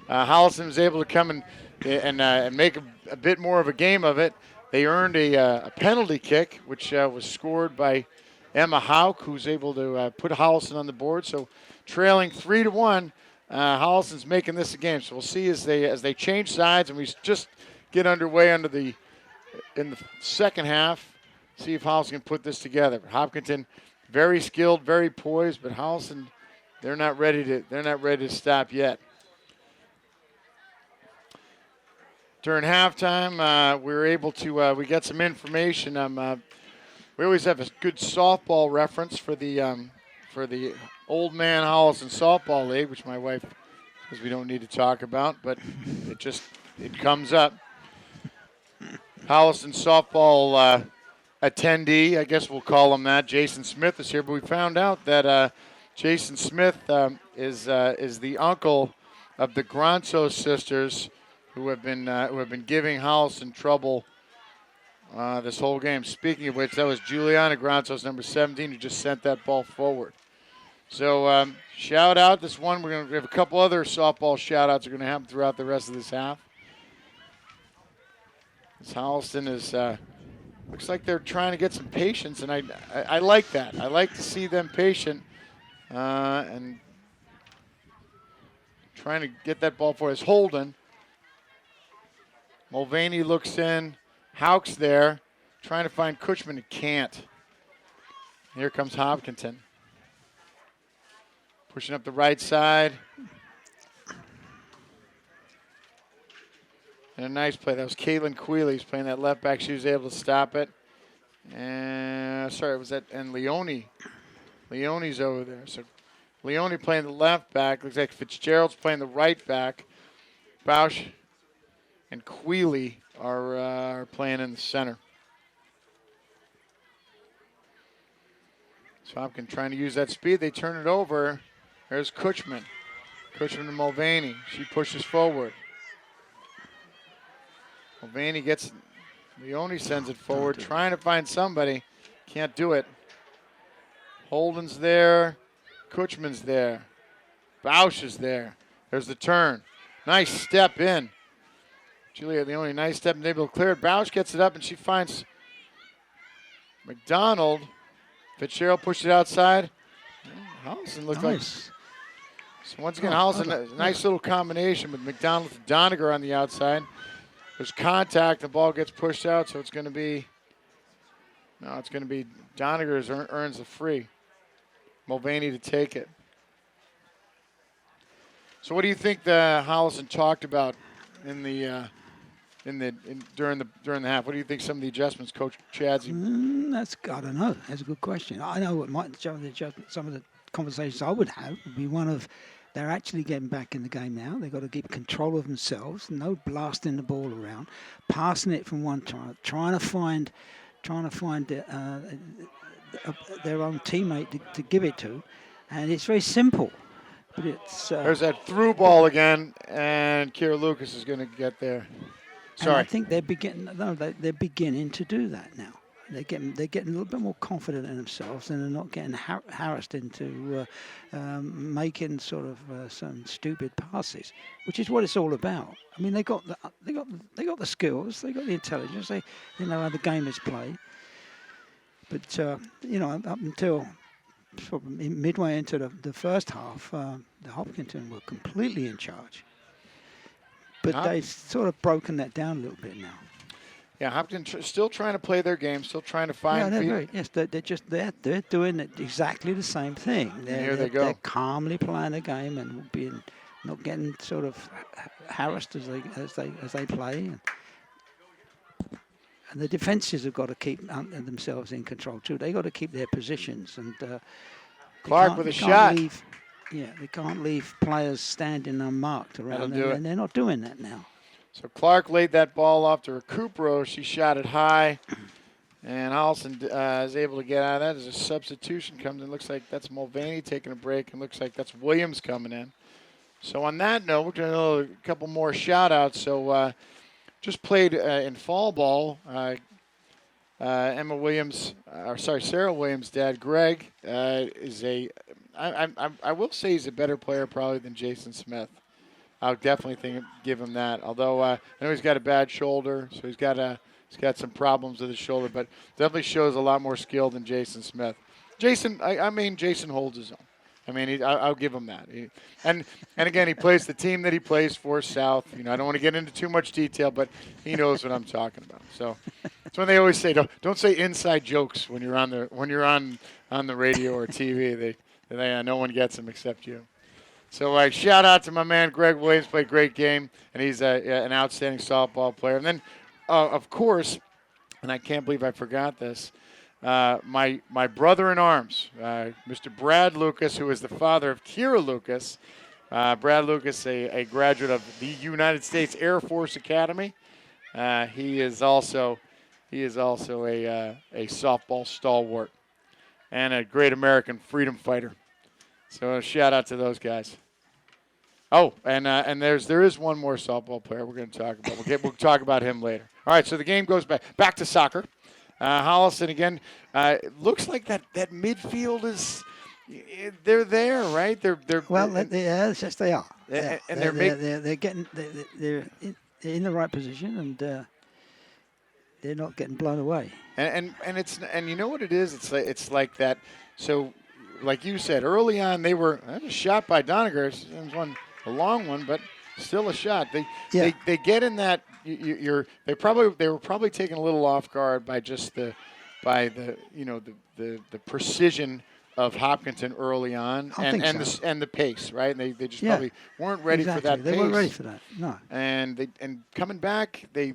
Holliston was able to come and make a bit more of a game of it. They earned a penalty kick, which was scored by Emma Hauk, who's able to put Holliston on the board. So trailing 3-1, Holliston's making this a game. So we'll see as they change sides and we just get underway in the second half. See if Holliston can put this together. Hopkinton, very skilled, very poised, but Holliston, they're not ready to stop yet. During halftime, we were able to we got some information. We always have a good softball reference for the Old Man Holliston Softball League, which my wife says we don't need to talk about, but it comes up. Holliston softball attendee, I guess we'll call him that. Jason Smith is here, but we found out that Jason Smith is the uncle of the Granzo sisters, who have been giving Holliston trouble this whole game. Speaking of which, that was Juliana Granzos, number 17, who just sent that ball forward. So shout out this one. We're going to have a couple other softball shout outs are going to happen throughout the rest of this half. This Holliston is looks like they're trying to get some patience, and I like that. I like to see them patient and trying to get that ball for us. Holden. Mulvaney looks in. Hauk's there. Trying to find Kutchman. He can't. Here comes Hopkinton. Pushing up the right side. And a nice play. That was Caitlin Queeley who's playing that left back. She was able to stop it. And Leone. Leone's over there. So Leone playing the left back. Looks like Fitzgerald's playing the right back. Bausch and Queeley are playing in the center. So Hopkins trying to use that speed. They turn it over. There's Kutchman. Kutchman to Mulvaney. She pushes forward. Mulvaney gets, Leone sends it forward, trying to find somebody. Can't do it. Holden's there. Kutchman's there. Bausch is there. There's the turn. Nice step in. Julia, the only nice step, and able to clear it. Bausch gets it up, and she finds McDonald. Fitzgerald pushed it outside. Holliston looked like. So once again, Holliston, a nice little combination with McDonald to Doniger on the outside. There's contact. The ball gets pushed out, so it's going to be. No, it's going to be Doniger earns the free. Mulvaney to take it. So what do you think the Holliston talked about in the during the half? What do you think some of the adjustments, Coach Chadsey? I don't know. That's a good question. I know what some of the conversations I would have would be one of they're actually getting back in the game now. They've got to keep control of themselves. No blasting the ball around, passing it from one trying to find their own teammate to give it to, and it's very simple. But it's there's that through ball again, and Kira Lucas is going to get there. Sorry, and I think they're beginning to do that now. They're getting a little bit more confident in themselves, and they're not getting harassed into making sort of some stupid passes, which is what it's all about. I mean, they got the skills, they got the intelligence, they know how the game is played. But up until midway into the first half, the Hopkinton were completely in charge. But they've sort of broken that down a little bit now. Yeah, Hopkinton still trying to play their game, still trying to find. They're doing exactly the same thing. Here they go. They're calmly playing the game and not getting sort of harassed as they play. And the defenses have got to keep themselves in control too. They got to keep their positions. And Clark with a shot. They can't leave players standing unmarked around them, and they're not doing that now. So Clark laid that ball off to Recupero. She shot it high, and Holliston is able to get out of that as a substitution comes in. Looks like that's Mulvaney taking a break, and looks like that's Williams coming in. So on that note, we're going to do a couple more shout-outs. So just played in fall ball. Sarah Williams' dad, Greg, is I will say he's a better player probably than Jason Smith. I would definitely give him that. Although I know he's got a bad shoulder, so he's got some problems with his shoulder, but definitely shows a lot more skill than Jason Smith. Jason holds his own. I mean, I'll give him that. And again, he plays the team that he plays for, South. I don't want to get into too much detail, but he knows what I'm talking about. So that's when they always say don't say inside jokes when you're on the radio or TV. No one gets them except you. So shout out to my man Greg Williams. Played a great game, and he's an outstanding softball player. And then, of course, and I can't believe I forgot this. My brother-in-arms, Mr. Brad Lucas, who is the father of Kira Lucas. Brad Lucas, a graduate of the United States Air Force Academy. He is also a softball stalwart and a great American freedom fighter. So a shout out to those guys. Oh, and there is one more softball player we're going to talk about. We'll talk about him later. All right, so the game goes back to soccer. Holliston again. Looks like that midfield is. They're there, right? They're yes, they are. And they're in the right position, and they're not getting blown away. And you know what it is? It's like that. So, like you said early on, they were a shot by Doniger. It was a long one, but still a shot. They get in that. They were probably taken a little off guard by just the precision of Hopkinton early on and the pace, right? And they just probably weren't ready for that pace. They weren't ready for that. No. And coming back, they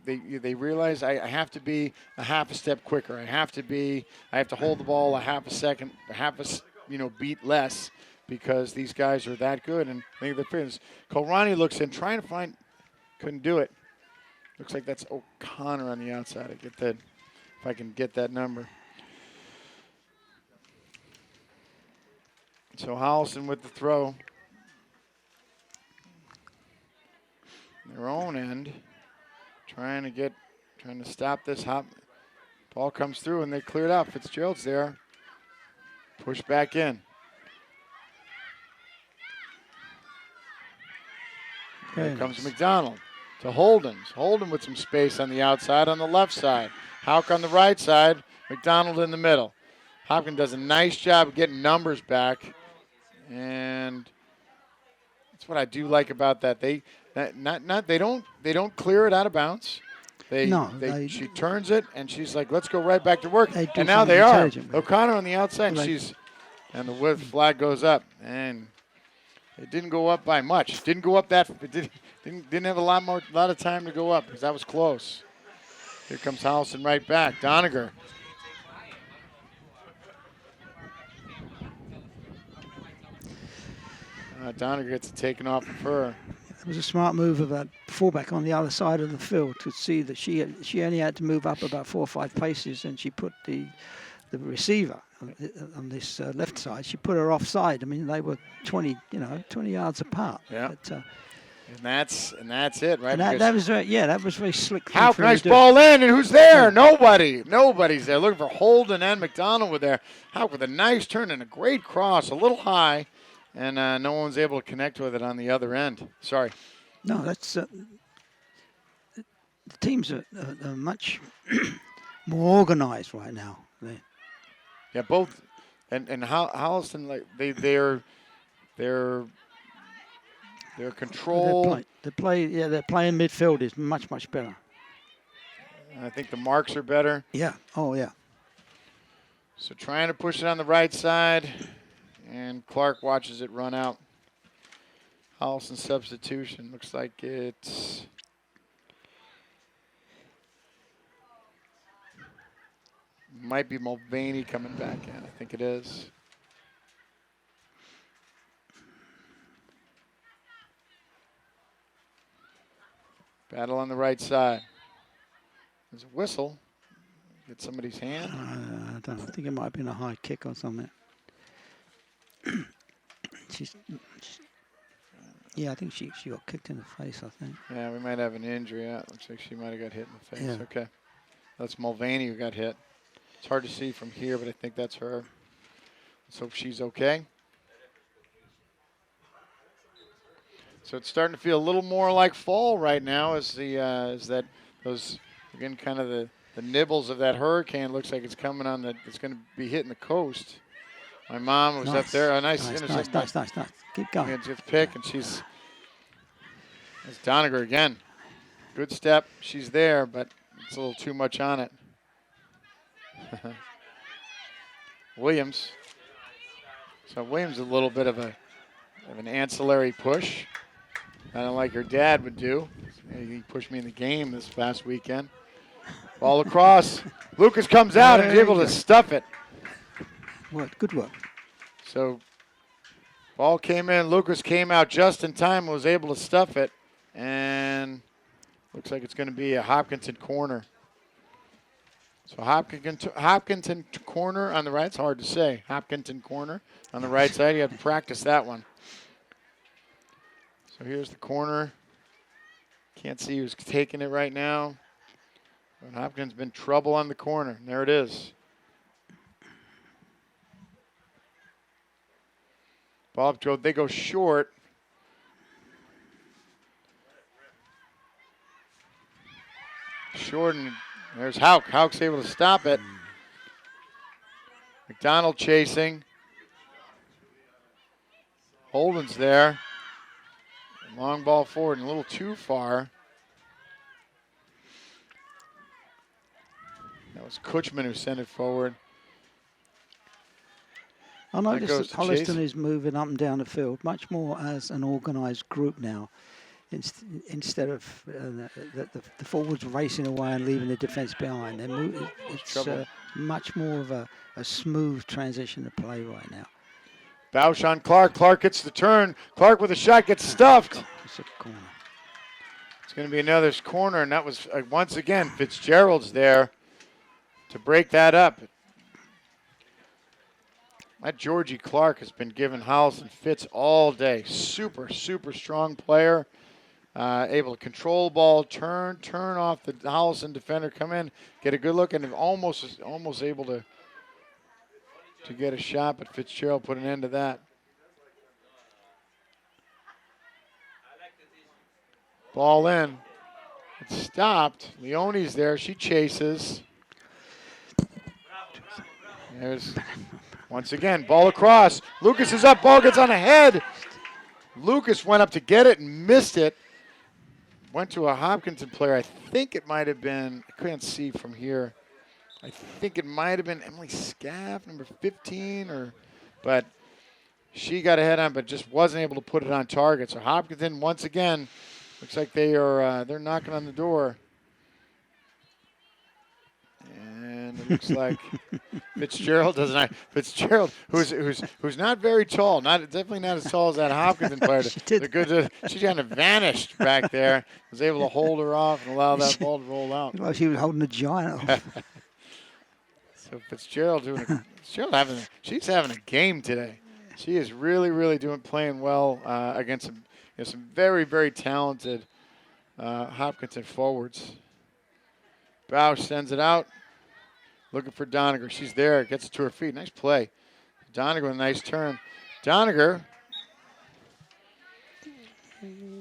realize I have to be a half a step quicker. I have to hold the ball a half a second, beat less, because these guys are that good. And I think the fans. Kolrani looks in, trying to find, couldn't do it. Looks like that's O'Connor on the outside. If I can get that number. So Holliston with the throw. Their own end. Trying to stop this hop. Ball comes through and they clear it out. Fitzgerald's there. Push back in. Here Very comes nice. McDonald to Holden's. Holden with some space on the outside on the left side. Hauk on the right side. McDonald in the middle. Hopkins does a nice job of getting numbers back, and that's what I do like about that. They don't clear it out of bounds. No, She turns it and she's like, let's go right back to work. they do And now something they are. intelligent with it. O'Connor on the outside, Well, and the whip flag goes up, and it didn't go up by much. Didn't go up that. It didn't have a lot of time to go up because that was close. Here comes Holliston right back. Doniger. Doniger gets it taken off of her. It was a smart move of that fullback on the other side of the field to see that she only had to move up about 4 or 5 paces, and she put the receiver on this left side. She put her offside. I mean, they were 20 yards apart. Yeah. But, And that's it, right? and that was very slick. How nice ball in, and who's there? Yeah. Nobody's there. Looking for Holden and McDonald were there. How with a nice turn and a great cross, a little high, and no one's able to connect with it on the other end. Sorry. No, that's the teams are much more organized right now. Yeah, both, and Holliston, like their control. Their playing midfield is much better. I think the marks are better. Yeah. Oh yeah. So trying to push it on the right side, and Clark watches it run out. Holliston substitution. Looks like it's might be Mulvaney coming back in. I think it is. Battle on the right side. There's a whistle. Get somebody's hand. I don't know. I think it might have been a high kick or something. I think she got kicked in the face, I think. Yeah, we might have an injury. Yeah, looks like she might have got hit in the face. Yeah. Okay. That's Mulvaney who got hit. It's hard to see from here, but I think that's her. Let's hope she's okay. So it's starting to feel a little more like fall right now as those again kind of the nibbles of that hurricane looks like it's coming on it's going to be hitting the coast. My mom was up there. A nice intercept. Nice. Keep going. It's a pick, and it's Doniger again. Good step. She's there, but it's a little too much on it. Williams. So Williams a little bit of an ancillary push. Kind of like her dad would do. He pushed me in the game this past weekend. Ball across. Lucas comes out and is able to stuff it. Good work. So ball came in. Lucas came out just in time and was able to stuff it. And looks like it's going to be a Hopkinton corner. So Hopkinton corner on the right. It's hard to say. Hopkinton corner on the right side. You have to practice that one. So here's the corner. Can't see who's taking it right now. But Hopkins been trouble on the corner. And there it is. They go short. Short, and there's Hauk. Hauk's able to stop it. McDonald chasing. Holden's there. Long ball forward and a little too far. That was Kutchman who sent it forward. I noticed that Holliston Chase. is moving up and down the field much more as an organised group now, instead of the forwards racing away and leaving the defence behind. It's much more of a smooth transition to play right now. Bausch on Clark. Clark gets the turn. Clark with a shot gets stuffed. It's a corner. It's going to be another corner, and that was, once again, Fitzgerald's there to break that up. That Georgie Clark has been giving Holliston fits all day. Super strong player. Able to control ball, turn off the Holliston defender, come in, get a good look, and almost able to get a shot, but Fitzgerald put an end to that. Ball in. It's stopped. Leone's there. She chases. There's, once again, ball across. Lucas is up. Ball gets on the head. Lucas went up to get it and missed it. Went to a Hopkinton player. I think it might have been, I couldn't see from here. I think it might have been Emily Scaff, number 15, but she got ahead on, but just wasn't able to put it on target. So Hopkinton, once again, looks like they're knocking on the door. And it looks like Fitzgerald doesn't. Fitzgerald, who's not very tall, definitely not as tall as that Hopkinton player. She kind of vanished back there. Was able to hold her off and allow that ball to roll out. Like she was holding a giant off. So Fitzgerald she's having a game today. She is really playing well against some very, very talented Hopkinton forwards. Bausch sends it out. Looking for Doniger. She's there. Gets it to her feet. Nice play. Doniger with a nice turn. Doniger.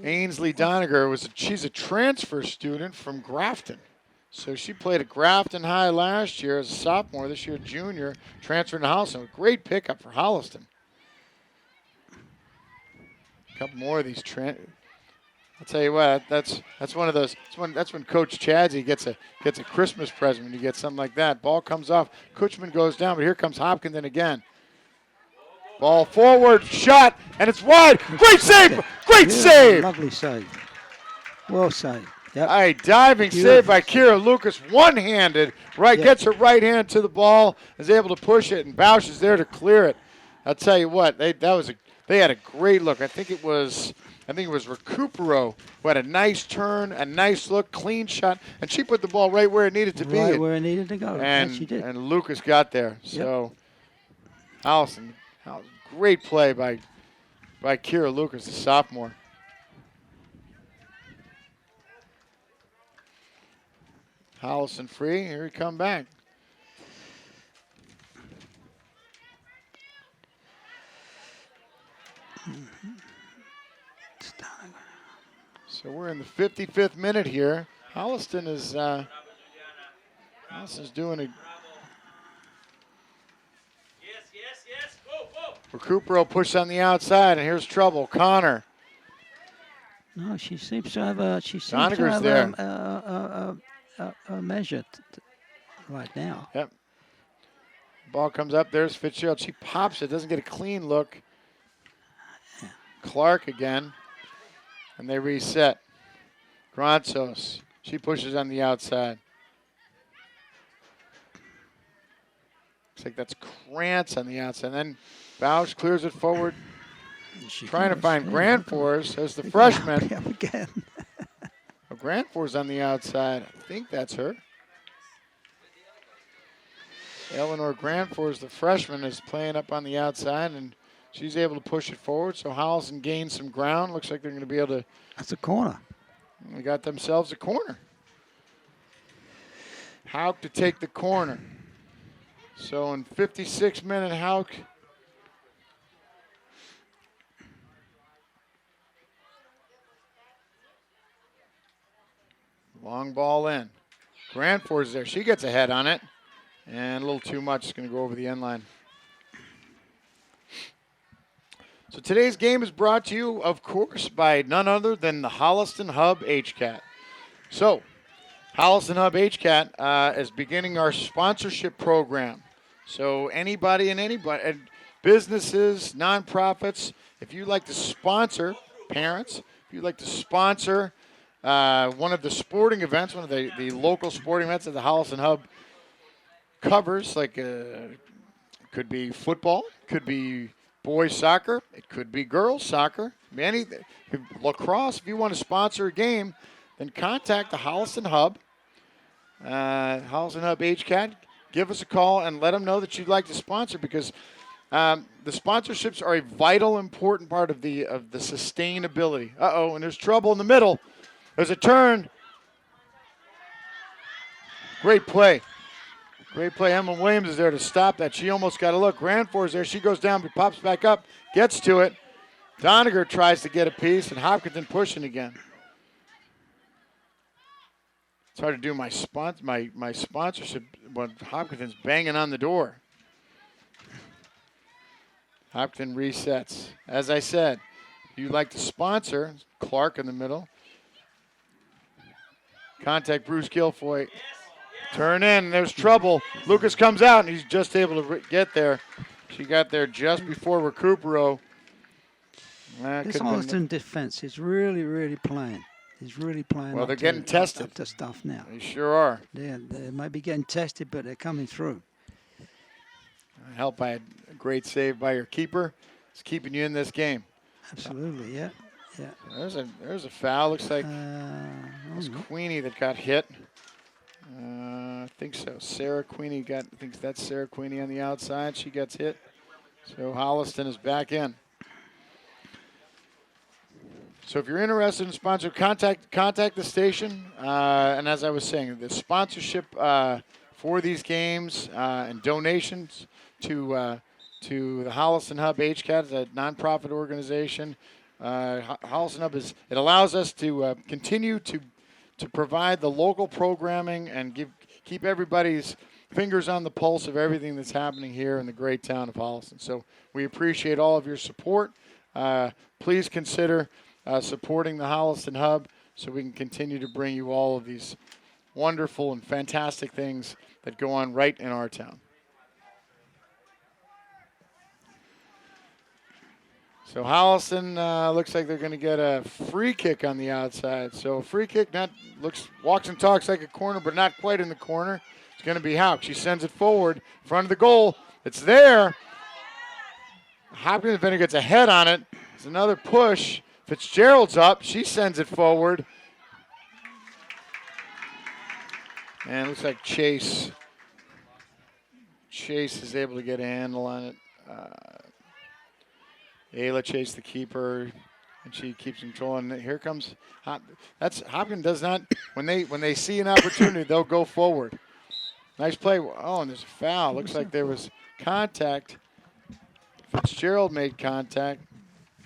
Ainsley Doniger she's a transfer student from Grafton. So she played at Grafton High last year as a sophomore. This year, junior. Transferred to Holliston. A great pickup for Holliston. A couple more of these I'll tell you what, that's one of those. That's when Coach Chadsey gets a Christmas present when you get something like that. Ball comes off. Kutchman goes down, but here comes Hopkinton again. Ball forward, shot, and it's wide. Great save! Great save! Lovely save. Well saved. Yep. All right, diving save by Kira Lucas, one-handed. Gets her right hand to the ball, is able to push it, and Bausch is there to clear it. I'll tell you what, they had a great look. I think it was Recupero who had a nice turn, a nice look, clean shot, and she put the ball right where it needed to be. Right where it needed to go. And, yes, she did. And Lucas got there. So, Allison, great play by Kira Lucas, the sophomore. Holliston free. Here we come back. So we're in the 55th minute here. Holliston is doing a. Yes. Go. Recupero pushed on the outside, and here's trouble. Connor. No, she seems to have a. She seems Doniger's to have there. A measure right now. Yep. Ball comes up. There's Fitzgerald. She pops it. Doesn't get a clean look. Clark again. And they reset. Granzos. She pushes on the outside. Looks like that's Krantz on the outside. And then Bausch clears it forward. Trying to find Grandforce as the freshman. Again. Grandforce on the outside. I think that's her. Eleanor Grandforce, the freshman, is playing up on the outside, and she's able to push it forward. So Holliston gains some ground. Looks like they're going to be able to. That's a corner. They got themselves a corner. Hauk to take the corner. So in 56 minute, Hauk. Long ball in. Grandforce is there. She gets a head on it. And a little too much. It's going to go over the end line. So today's game is brought to you, of course, by none other than the Holliston Hub HCAT. So, Holliston Hub HCAT is beginning our sponsorship program. So anybody, businesses, nonprofits, if you'd like to sponsor, parents, if you'd like to sponsor one of the sporting events, one of the local sporting events that the Holliston Hub covers, like could be football, could be boys soccer, it could be girls soccer, lacrosse. If you want to sponsor a game, then contact the Holliston Hub, Holliston Hub HCAT. Give us a call and let them know that you'd like to sponsor, because the sponsorships are a vital, important part of the sustainability. And there's trouble in the middle. There's a turn. Great play. Great play. Emma Williams is there to stop that. She almost got a look. Grandforce is there. She goes down, but pops back up, gets to it. Doniger tries to get a piece, and Hopkinton pushing again. It's hard to do my sponsorship when Hopkinton's banging on the door. Hopkinton resets. As I said, if you'd like to sponsor, Clark in the middle. Contact Bruce Guilfoy. Turn in. There's trouble. Lucas comes out, and he's just able to get there. She got there just before Recupero. This Holliston defense is really, really playing. He's really playing. Well, they're getting tested. Up to stuff now. They sure are. They might be getting tested, but they're coming through. Helped by a great save by your keeper. It's keeping you in this game. Absolutely, yeah. There's a foul. Looks like it was Queenie that got hit. I think so. Sarah Queenie I think that's Sarah Queenie on the outside. She gets hit. So Holliston is back in. So if you're interested in sponsoring, contact the station. And as I was saying, the sponsorship for these games and donations to the Holliston Hub HCAT, a nonprofit organization. Holliston Hub it allows us to continue to provide the local programming and keep everybody's fingers on the pulse of everything that's happening here in the great town of Holliston. So we appreciate all of your support. Please consider supporting the Holliston Hub so we can continue to bring you all of these wonderful and fantastic things that go on right in our town. So Holliston looks like they're going to get a free kick on the outside. So a free kick walks and talks like a corner, but not quite in the corner. It's going to be Hauk. She sends it forward in front of the goal. It's there. Hopkins then gets a head on it. There's another push. Fitzgerald's up. She sends it forward. And it looks like Chase is able to get a handle on it. Ayla Chase, the keeper, and she keeps controlling. Here comes Hopkins does not when they see an opportunity, they'll go forward. Nice play. Oh, and there's a foul. Looks like there was contact. Fitzgerald made contact,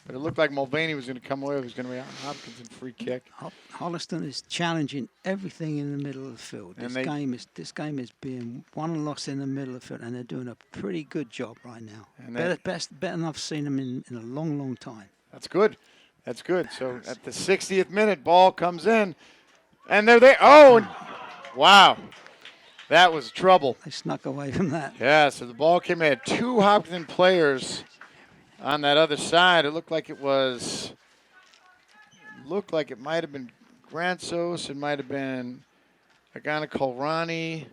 but it looked like Mulvaney was going to come away. It was going to be a Hopkinton free kick. Holliston is challenging everything in the middle of the field. This game is being won and lost in the middle of the field, and they're doing a pretty good job right now. Better than I've seen them in a long, long time. That's good. That's good. So at the 60th minute, ball comes in, and they're there. Oh, wow. That was trouble. They snuck away from that. Yeah, so the ball came in. Had two Hopkinton players on that other side. It looked like it might have been Gransos. It might have been a guy called Ronnie.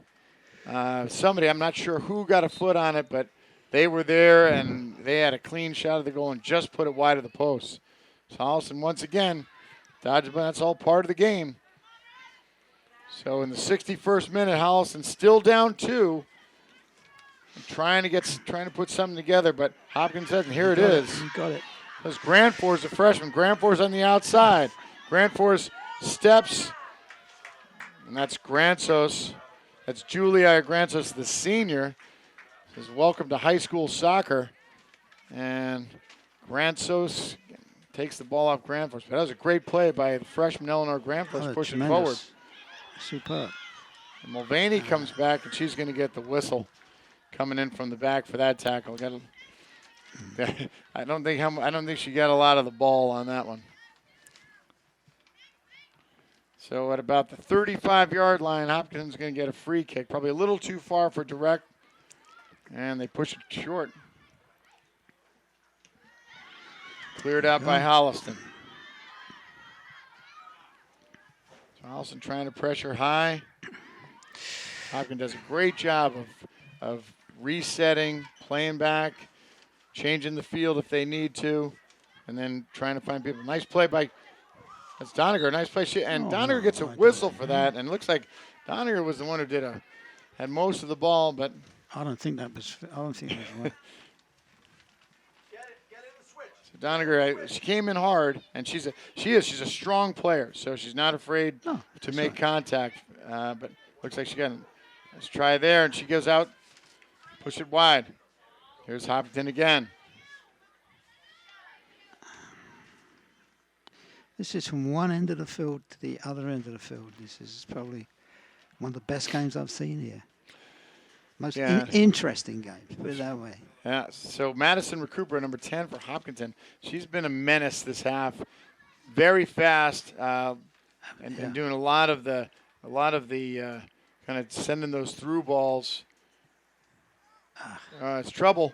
Somebody, I'm not sure who got a foot on it, but they were there, and they had a clean shot of the goal and just put it wide of the post. So Holliston, once again, dodged, but that's all part of the game. So in the 61st minute, Holliston still down 2. Trying to put something together, but Hopkins doesn't. Here it is. You got it. There's Grandforce, a freshman. Grandforce on the outside. Grandforce steps, and that's Gransos. That's Julia Gransos, the senior. Says, welcome to high school soccer. And Gransos takes the ball off Grandforce. But that was a great play by the freshman Eleanor Grandforce pushing forward. Superb. And Mulvaney comes back, and she's going to get the whistle coming in from the back for that tackle. I don't think she got a lot of the ball on that one. So at about the 35-yard line, Hopkins going to get a free kick, probably a little too far for direct, and they push it short. Cleared out by Holliston. So Holliston trying to pressure high. Hopkins does a great job of resetting, playing back, changing the field if they need to, and then trying to find people. Nice play by that's Doniger. Nice play. Doniger gets a whistle for that, and it looks like Doniger was the one who had most of the ball, but I don't think that was right. Get in the switch. So Doniger, she came in hard, and she's a strong player, so she's not afraid to make contact. But looks like she got a nice try there, and she goes out, push it wide. Here's Hopkinton again. This is from one end of the field to the other end of the field. This is probably one of the best games I've seen here. Most Yeah. interesting games, put it that way. Yeah. So Madison Recupero, number 10 for Hopkinton. She's been a menace this half. Very fast and doing a lot of the kind of sending those through balls. It's trouble.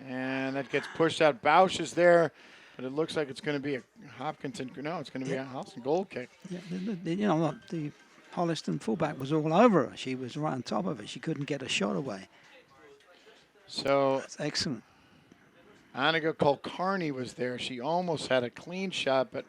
And that gets pushed out. Bausch is there, but it looks like it's going to be a Hopkinton. No, it's going to be a Holliston goal kick. Yeah, the Holliston fullback was all over her. She was right on top of it. She couldn't get a shot away. So That's excellent. Annika Kulkarni was there. She almost had a clean shot, but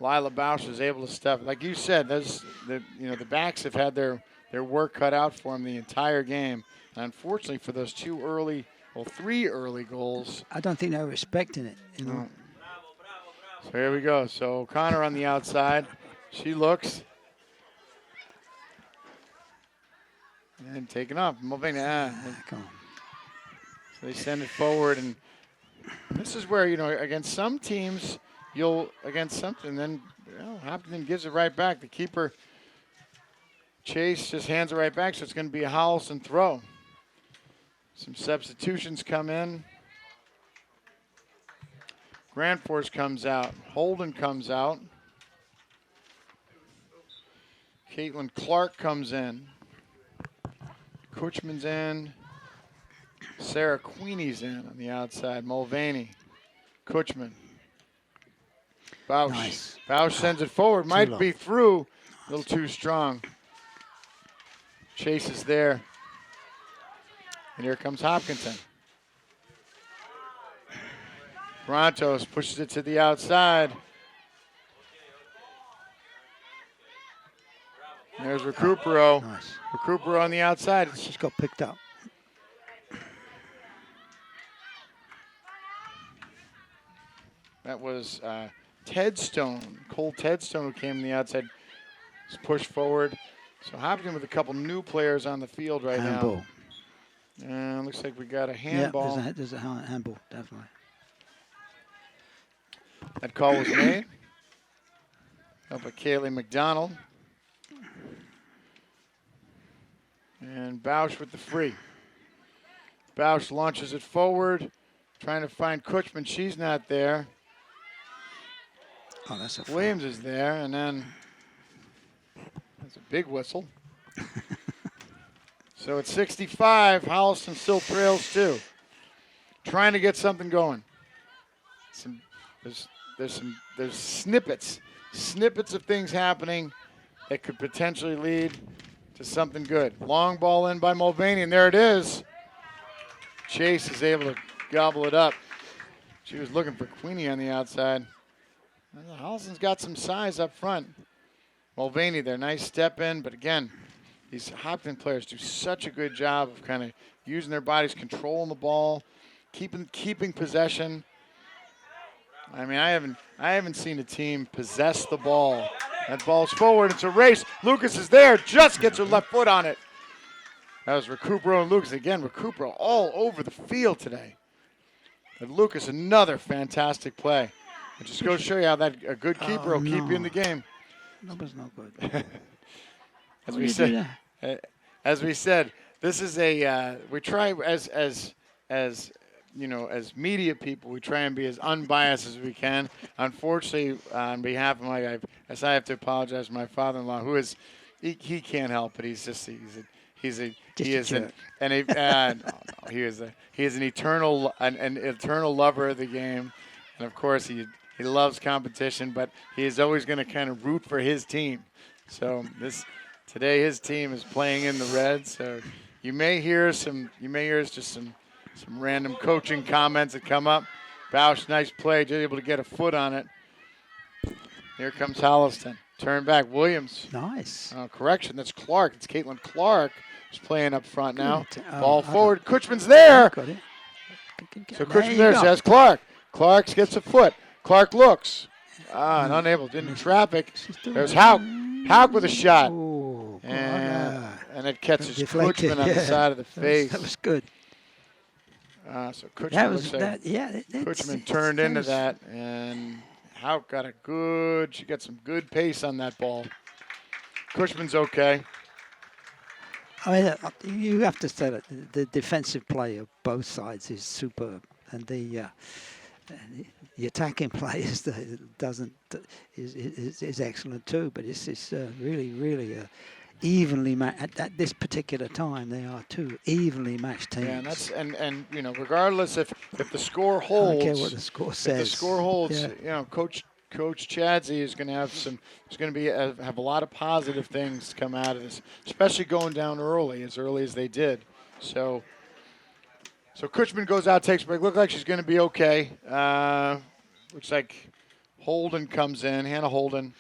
Lila Bausch was able to step. Like you said, the backs have had their work cut out for them the entire game. And unfortunately for those three early goals. I don't think they were expecting it. So here we go. So O'Connor on the outside. She looks. And taken off. Moving. Come on. So they send it forward. And this is where, against some teams, against something, then Hopkinton gives it right back. The keeper, Chase, just hands it right back. So it's going to be a Holliston throw. Some substitutions come in. Grandforce comes out. Holden comes out. Caitlin Clark comes in. Kuchman's in. Sarah Queenie's in on the outside. Mulvaney. Kuchman. Bausch. Nice. Bausch sends it forward. Might be through. A little too strong. Chase is there. And here comes Hopkinton. Brontos pushes it to the outside. There's Recupero. Nice. Recupero on the outside. She's got picked up. That was Tedstone. Cole Tedstone who came on the outside. It's pushed forward. So Hopkinton with a couple new players on the field right Handball. now. Looks like we got a handball. Yeah, there's a handball, definitely. That call was made. Up by Kaylee McDonald. And Bausch with the free. Bausch launches it forward, trying to find Kuchman. She's not there. Oh, that's a Williams is there, and then that's a big whistle. So it's 65. Holliston still trails 2. Trying to get something going. There's snippets of things happening that could potentially lead to something good. Long ball in by Mulvaney, and there it is. Chase is able to gobble it up. She was looking for Queenie on the outside. Holliston's got some size up front. Mulvaney there, nice step in, but again, these Hopkinton players do such a good job of kind of using their bodies, controlling the ball, keeping possession. I mean, I haven't seen a team possess the ball. That ball's forward. It's a race. Lucas is there. Just gets her left foot on it. That was Recupero and Lucas. Again, Recupero all over the field today. And Lucas, another fantastic play. It just goes to show you how a good keeper will keep you in the game. That was not good. As we said, this is we try as media people, we try and be as unbiased as we can. Unfortunately, on behalf of my wife, I have to apologize to my father-in-law, who is he can't help it. He is an eternal lover of the game, and of course he loves competition, but he is always going to kind of root for his team. So today his team is playing in the red. So you may hear just some random coaching comments that come up. Bausch, nice play, just able to get a foot on it. Here comes Holliston. Turn back, Williams. Nice. Correction, that's Clark. It's Caitlin Clark who's playing up front now. Oh, Ball forward. Kuchman's there. Got it. So Kuchman there says Clark. Clark gets a foot. Clark looks. And unable. In traffic. There's Hauk. Hauk with a shot. Oh, and it catches deflected, Kuchman on the side of the face. That was good. So Kuchman looks like Kuchman Kuchman turned into that, and Hauk got she got some good pace on that ball. Kuchman's okay. I mean, you have to say that the defensive play of both sides is superb, and the attacking play is excellent too. But it's really evenly matched at this particular time. They are two evenly matched teams. Yeah, and that's and you know, regardless if the score I holds, don't care what the score says. if the score holds, Yeah. you know, Coach Chadsey is going to have is going to be have a lot of positive things come out of this, especially going down as early as they did. So Cushman goes out, takes a break. Looks like she's going to be okay. Looks like Holden comes in, Hannah Holden,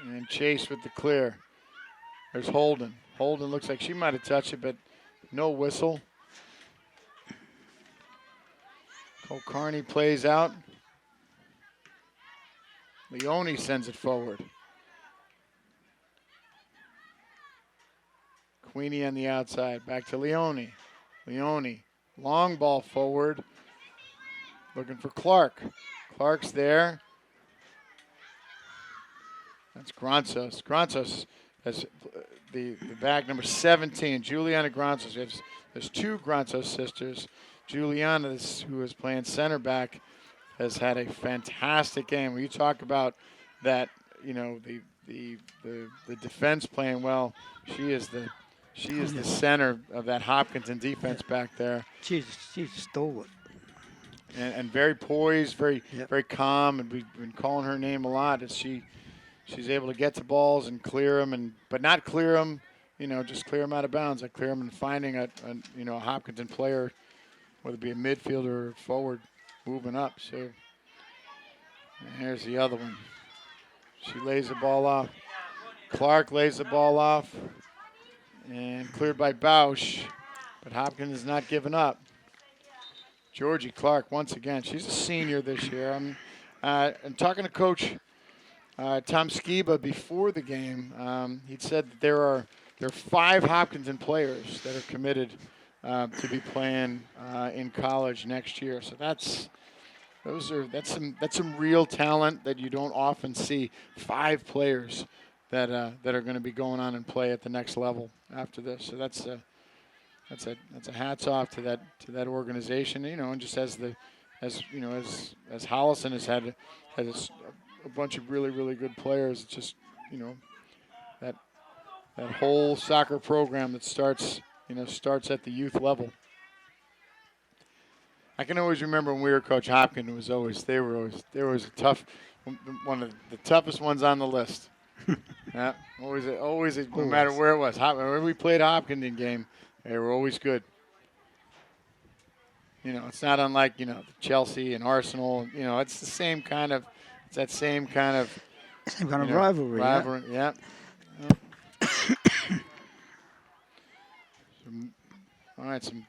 and Chase with the clear. There's Holden. Holden looks like she might have touched it, but no whistle. Cole Carney plays out. Leone sends it forward. Queenie on the outside. Back to Leone. Leone. Long ball forward. Looking for Clark. Clark's there. That's Gronsos. Gronsos has the bag number 17. Juliana Gronsos. There's two Gronsos sisters. Juliana, who is playing center back, has had a fantastic game. When you talk about that, you know, the defense playing well, she is the center of that Hopkinton defense back there. She's stalwart. And very poised, very Yep. very calm, and we've been calling her name a lot. As she's able to get to balls and clear them, but not clear them, you know, just clear them out of bounds. Like clear them and finding a Hopkinton player, whether it be a midfielder or forward, moving up. So and here's the other one. She lays the ball off. Clark lays the ball off, and cleared by Bausch, but Hopkins is not giving up. Georgie Clark once again. She's a senior this year. I'm talking to Coach Tom Skiba before the game. He said that there are 5 Hopkinton players that are committed to be playing in college next year. So that's some real talent that you don't often see. 5 players that are going to be going on and play at the next level after this. So that's a hats off to that organization. You know, and just as Holliston has had a bunch of really good players. It's just, you know, that whole soccer program that starts at the youth level. I can always remember when we were Coach Hopkins, they were always a tough, one of the toughest ones on the list. Yeah, always no matter where it was. Whenever we played Hopkinton game, they were always good. You know, it's not unlike, you know, Chelsea and Arsenal. You know, it's the same kind of, same kind of rivalry. Yeah. All right, some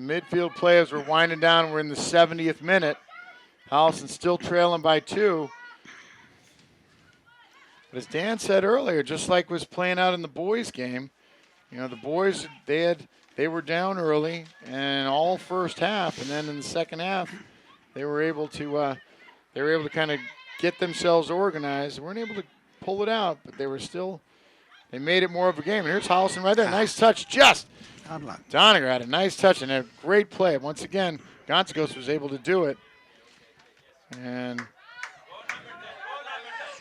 midfield players were winding down. We're in the 70th minute. Holliston still trailing by 2. But as Dan said earlier, just like was playing out in the boys' game, you know, the boys they were down early and all first half, and then in the second half, they were able to kind of get themselves organized. They weren't able to pull it out, but they made it more of a game. And here's Holliston right there. Nice touch, just. Doniger had a nice touch and a great play. Once again, Gonzagos was able to do it. And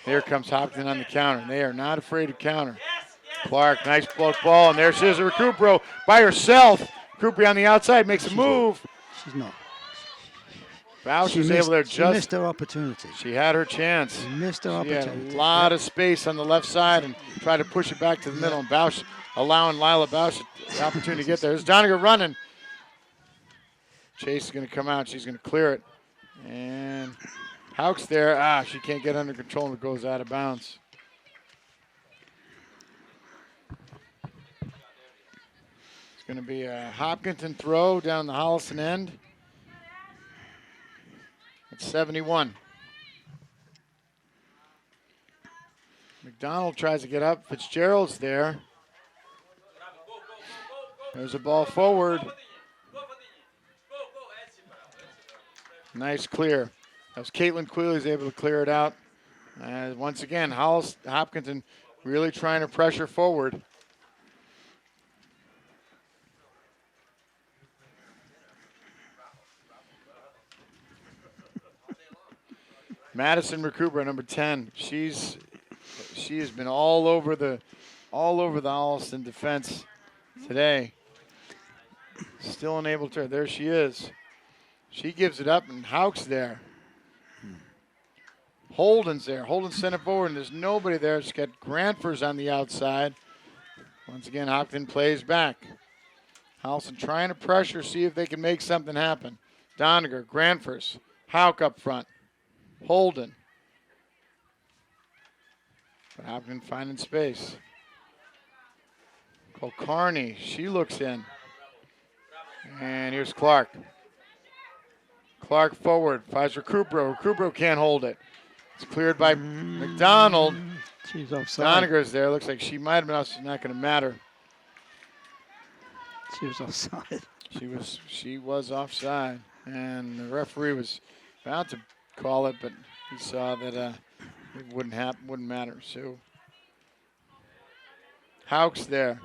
here comes Hopkins on the counter. They are not afraid to counter. Clark, nice block ball, and there's Cesar Recupero by herself. Recupero on the outside makes a move. She's not. Bausch was able to She missed her opportunity. She had her chance. She missed her She opportunity. had a lot of space on the left side and tried to push it back to the middle, and Bausch allowing Lila Bausch the opportunity to get there. There's Doniger running. Chase is going to come out. She's going to clear it. And Hauk's there. She can't get under control and it goes out of bounds. It's going to be a Hopkinton throw down the Holliston end. It's 71. McDonald tries to get up. Fitzgerald's there. There's a ball forward. Nice clear. That was Caitlin Quealy who's able to clear it out. Once again, Hopkinton really trying to pressure forward. Madison Recupera, number 10. She has been all over the Holliston defense today. Still unable to. There she is. She gives it up, and Hauk's there. Holden's there. Holden sent it forward, and there's nobody there. It's got Granfers on the outside. Once again, Hopkinton plays back. Holliston trying to pressure, see if they can make something happen. Doniger, Granfers, Hauk up front. Holden. But Hopkinton finding space. Kulkarni, she looks in. And here's Clark. Clark forward, finds Recupero. Recupero can't hold it. It's cleared by McDonald. She's offside. Doniger's there. Looks like she might have been out. It's not going to matter. She was offside. She was offside, and the referee was about to call it, but he saw that it wouldn't matter. So Hauk's there.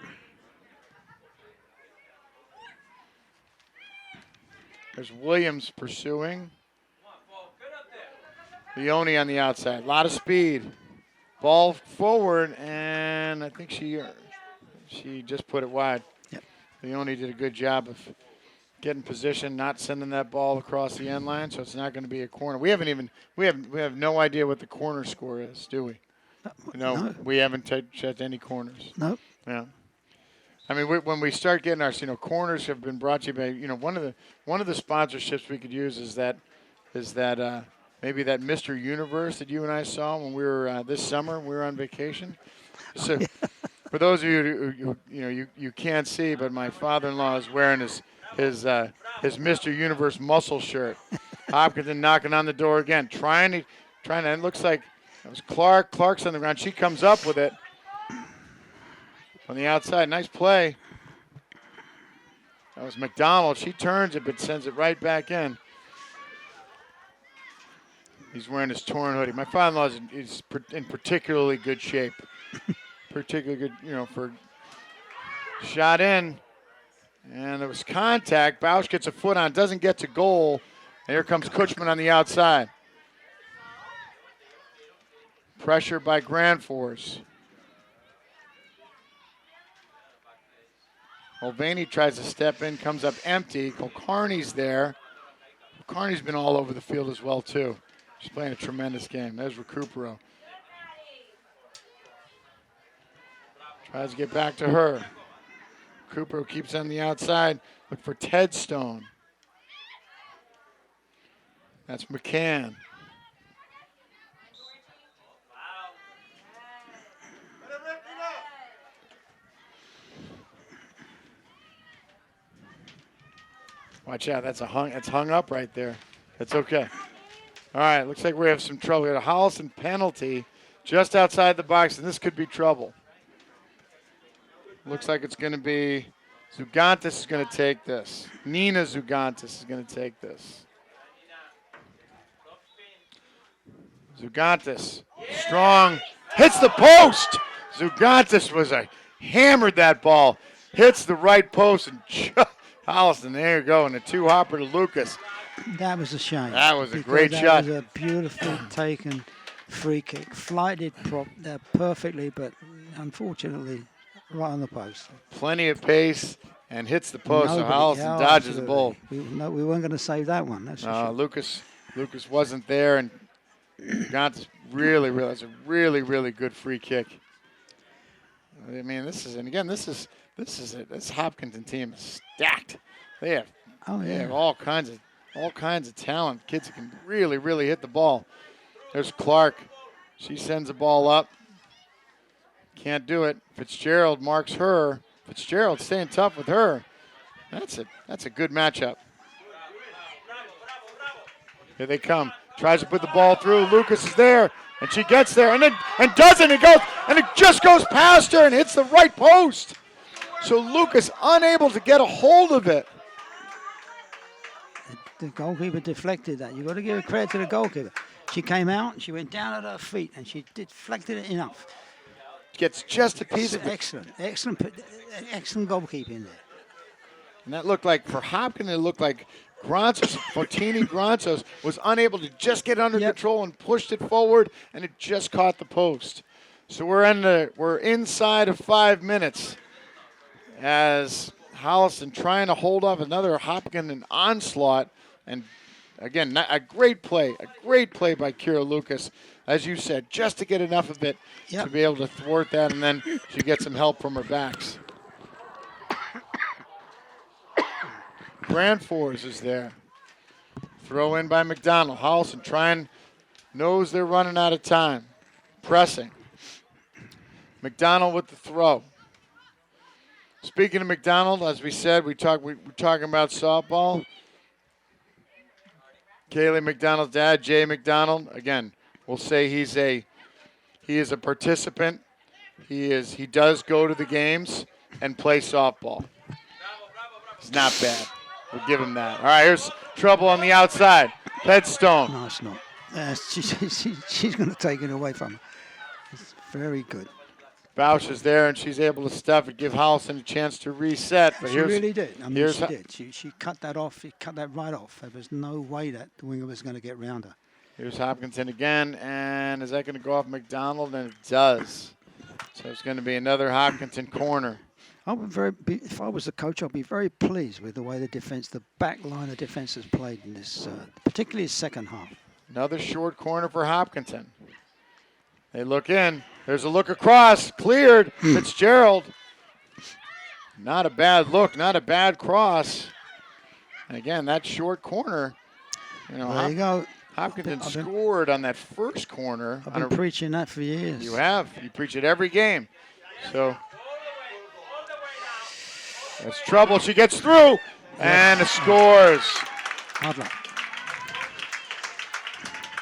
There's Williams pursuing. Leone on the outside. A lot of speed. Ball forward, and I think she just put it wide. Yep. Leone did a good job of getting position, not sending that ball across the end line, so it's not going to be a corner. We have no idea what the corner score is, do we? No. We haven't checked any corners. Nope. Yeah. I mean, when we start getting our, corners have been brought to you by, one of the sponsorships we could use is that maybe that Mr. Universe that you and I saw when we were this summer. We were on vacation. So, for those of you who you can't see, but my father-in-law is wearing his Mr. Universe muscle shirt. Hopkinton knocking on the door again, trying to. It looks like it was Clark. Clark's on the ground. She comes up with it. On the outside, nice play. That was McDonald. She turns it, but sends it right back in. He's wearing his torn hoodie. My father-in-law is in particularly good shape. Particularly good, for shot in. And there was contact. Bausch gets a foot on, doesn't get to goal. And here comes Kutchman on the outside. Pressure by Granfors. Mulvaney tries to step in, comes up empty. Kulkarni's there. Kulkarni's been all over the field as well, too. She's playing a tremendous game. There's Recupero. Tries to get back to her. Recupero keeps on the outside. Look for Ted Stone. That's McCann. Watch out, that's hung up right there. That's okay. All right, looks like we have some trouble. We got a Holliston penalty just outside the box, and this could be trouble. Looks like it's going to be Zugantis is going to take this. Nina Zugantis is going to take this. Zugantis, strong, hits the post. Zugantis hammered that ball, hits the right post, and Holliston, there you go, and a two-hopper to Lucas. That was a shame. That was a great shot. That was a beautifully taken free kick. Flighted perfectly, but unfortunately, right on the post. Plenty of pace and hits the post, so Holliston dodges the ball. We weren't going to save that one. That's for sure. Lucas wasn't there, and got this really, a really good free kick. I mean, this is it. This Hopkinton team is stacked. They have all kinds of talent. Kids that can really hit the ball. There's Clark. She sends the ball up. Can't do it. Fitzgerald marks her. Fitzgerald staying tough with her. That's a good matchup. Here they come. Tries to put the ball through. Lucas is there, and she gets there, and doesn't. It just goes past her and hits the right post. So Lucas unable to get a hold of it. The goalkeeper deflected that. You've got to give credit to the goalkeeper. She came out, and she went down at her feet, and she deflected it enough. Gets just a piece of it. Excellent goalkeeping there. And that looked like, for Hopkins, it looked like Fortini Granzos was unable to just get under control and pushed it forward, and it just caught the post. So we're inside of 5 minutes as Holliston trying to hold off another Hopkinton onslaught. And again, a great play by Kira Lucas, as you said, just to get enough of it to be able to thwart that, and then she gets some help from her backs. Grandfors is there. Throw in by McDonald. Holliston knows they're running out of time. Pressing. McDonald with the throw. Speaking of McDonald, as we said, we're talking about softball. Kaylee McDonald's dad, Jay McDonald. Again, we'll say he is a participant. He does go to the games and play softball. It's not bad. We'll give him that. All right, here's trouble on the outside. Headstone. No, it's not. She's going to take it away from her. It's very good. Bausch is there, and she's able to stuff it, give Holliston a chance to reset. But She really did. I mean, she did. She cut that off. She cut that right off. There was no way that the winger was going to get round her. Here's Hopkinton again, and is that going to go off McDonald? And it does. So it's going to be another Hopkinton corner. If I was the coach, I'd be very pleased with the way the back line of defense has played in this, particularly his second half. Another short corner for Hopkinton. They look in. There's a look across. Cleared. Fitzgerald. Not a bad look. Not a bad cross. And again, that short corner. There you go. Hopkinton scored on that first corner. I've been preaching that for years. You have. You preach it every game. So that's trouble. She gets through and scores. Hard luck.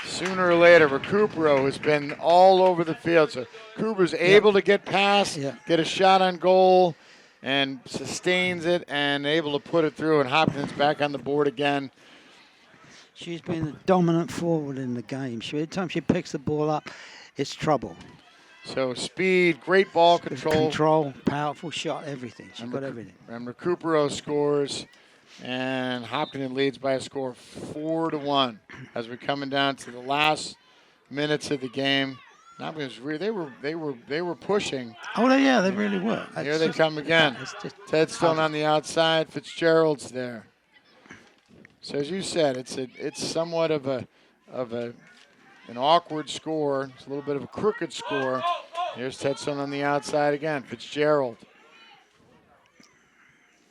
Sooner or later, Recupero has been all over the field. So Cooper's able to get past, get a shot on goal, and sustains it and able to put it through. And Hopkins back on the board again. She's been the dominant forward in the game. Every time she picks the ball up, it's trouble. So speed, great ball control. Control, powerful shot, everything. She's got everything. And Recupero scores. And Hopkinton leads by a score of 4-1 as we're coming down to the last minutes of the game. Hopkins, they were pushing. Oh yeah, they really were. Here they come again. Ted Stone on the outside. Fitzgerald's there. So as you said, it's somewhat of an awkward score. It's a little bit of a crooked score. Here's Ted Stone on the outside again. Fitzgerald.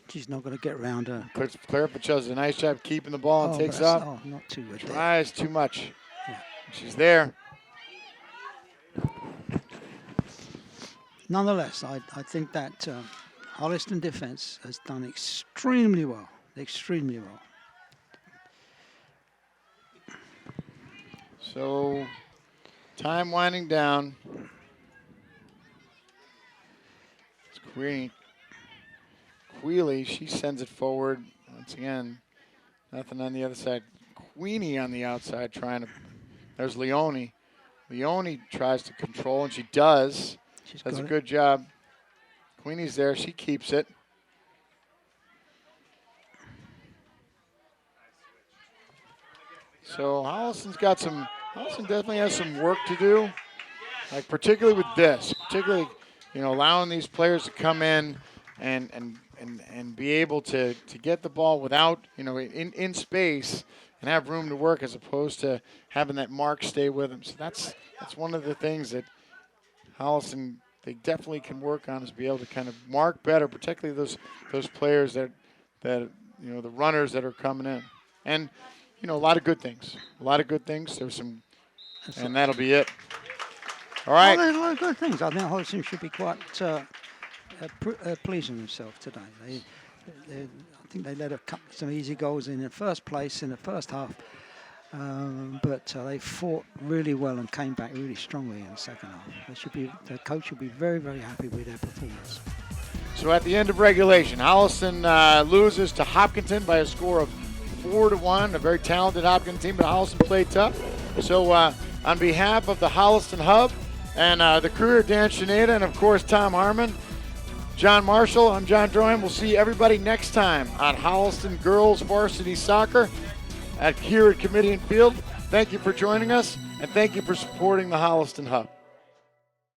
She's not going to get around her. Claire Pacheco does a nice job keeping the ball and takes up. Oh, not too good. Tries too much. Yeah. She's there. Nonetheless, I think that Holliston defense has done extremely well. Extremely well. So, time winding down. It's Queely, she sends it forward. Once again, nothing on the other side. Queenie on the outside trying to. There's Leone. Leone tries to control, and she does. Does a good job. Queenie's there. She keeps it. So Holliston definitely has some work to do. Like particularly with this, allowing these players to come in and be able to get the ball without, in space and have room to work as opposed to having that mark stay with them. So that's one of the things that Holliston, they definitely can work on, is be able to kind of mark better, particularly those players that the runners that are coming in. And, a lot of good things. There's some, and that'll be it. All right. Well, there's a lot of good things. I think Holliston should be quite pleasing themselves today. I think they let some easy goals in the first place in the first half, but they fought really well and came back really strongly in the second half. The coach should be very, very happy with their performance. So at the end of regulation, Holliston loses to Hopkinton by a score of 4-1. A very talented Hopkinton team, but Holliston played tough. So on behalf of the Holliston Hub and the crew of Dan Shaneda and, of course, Tom Harmon, John Marshall, I'm John Drohan. We'll see everybody next time on Holliston Girls Varsity Soccer here at Committee and Field. Thank you for joining us, and thank you for supporting the Holliston Hub.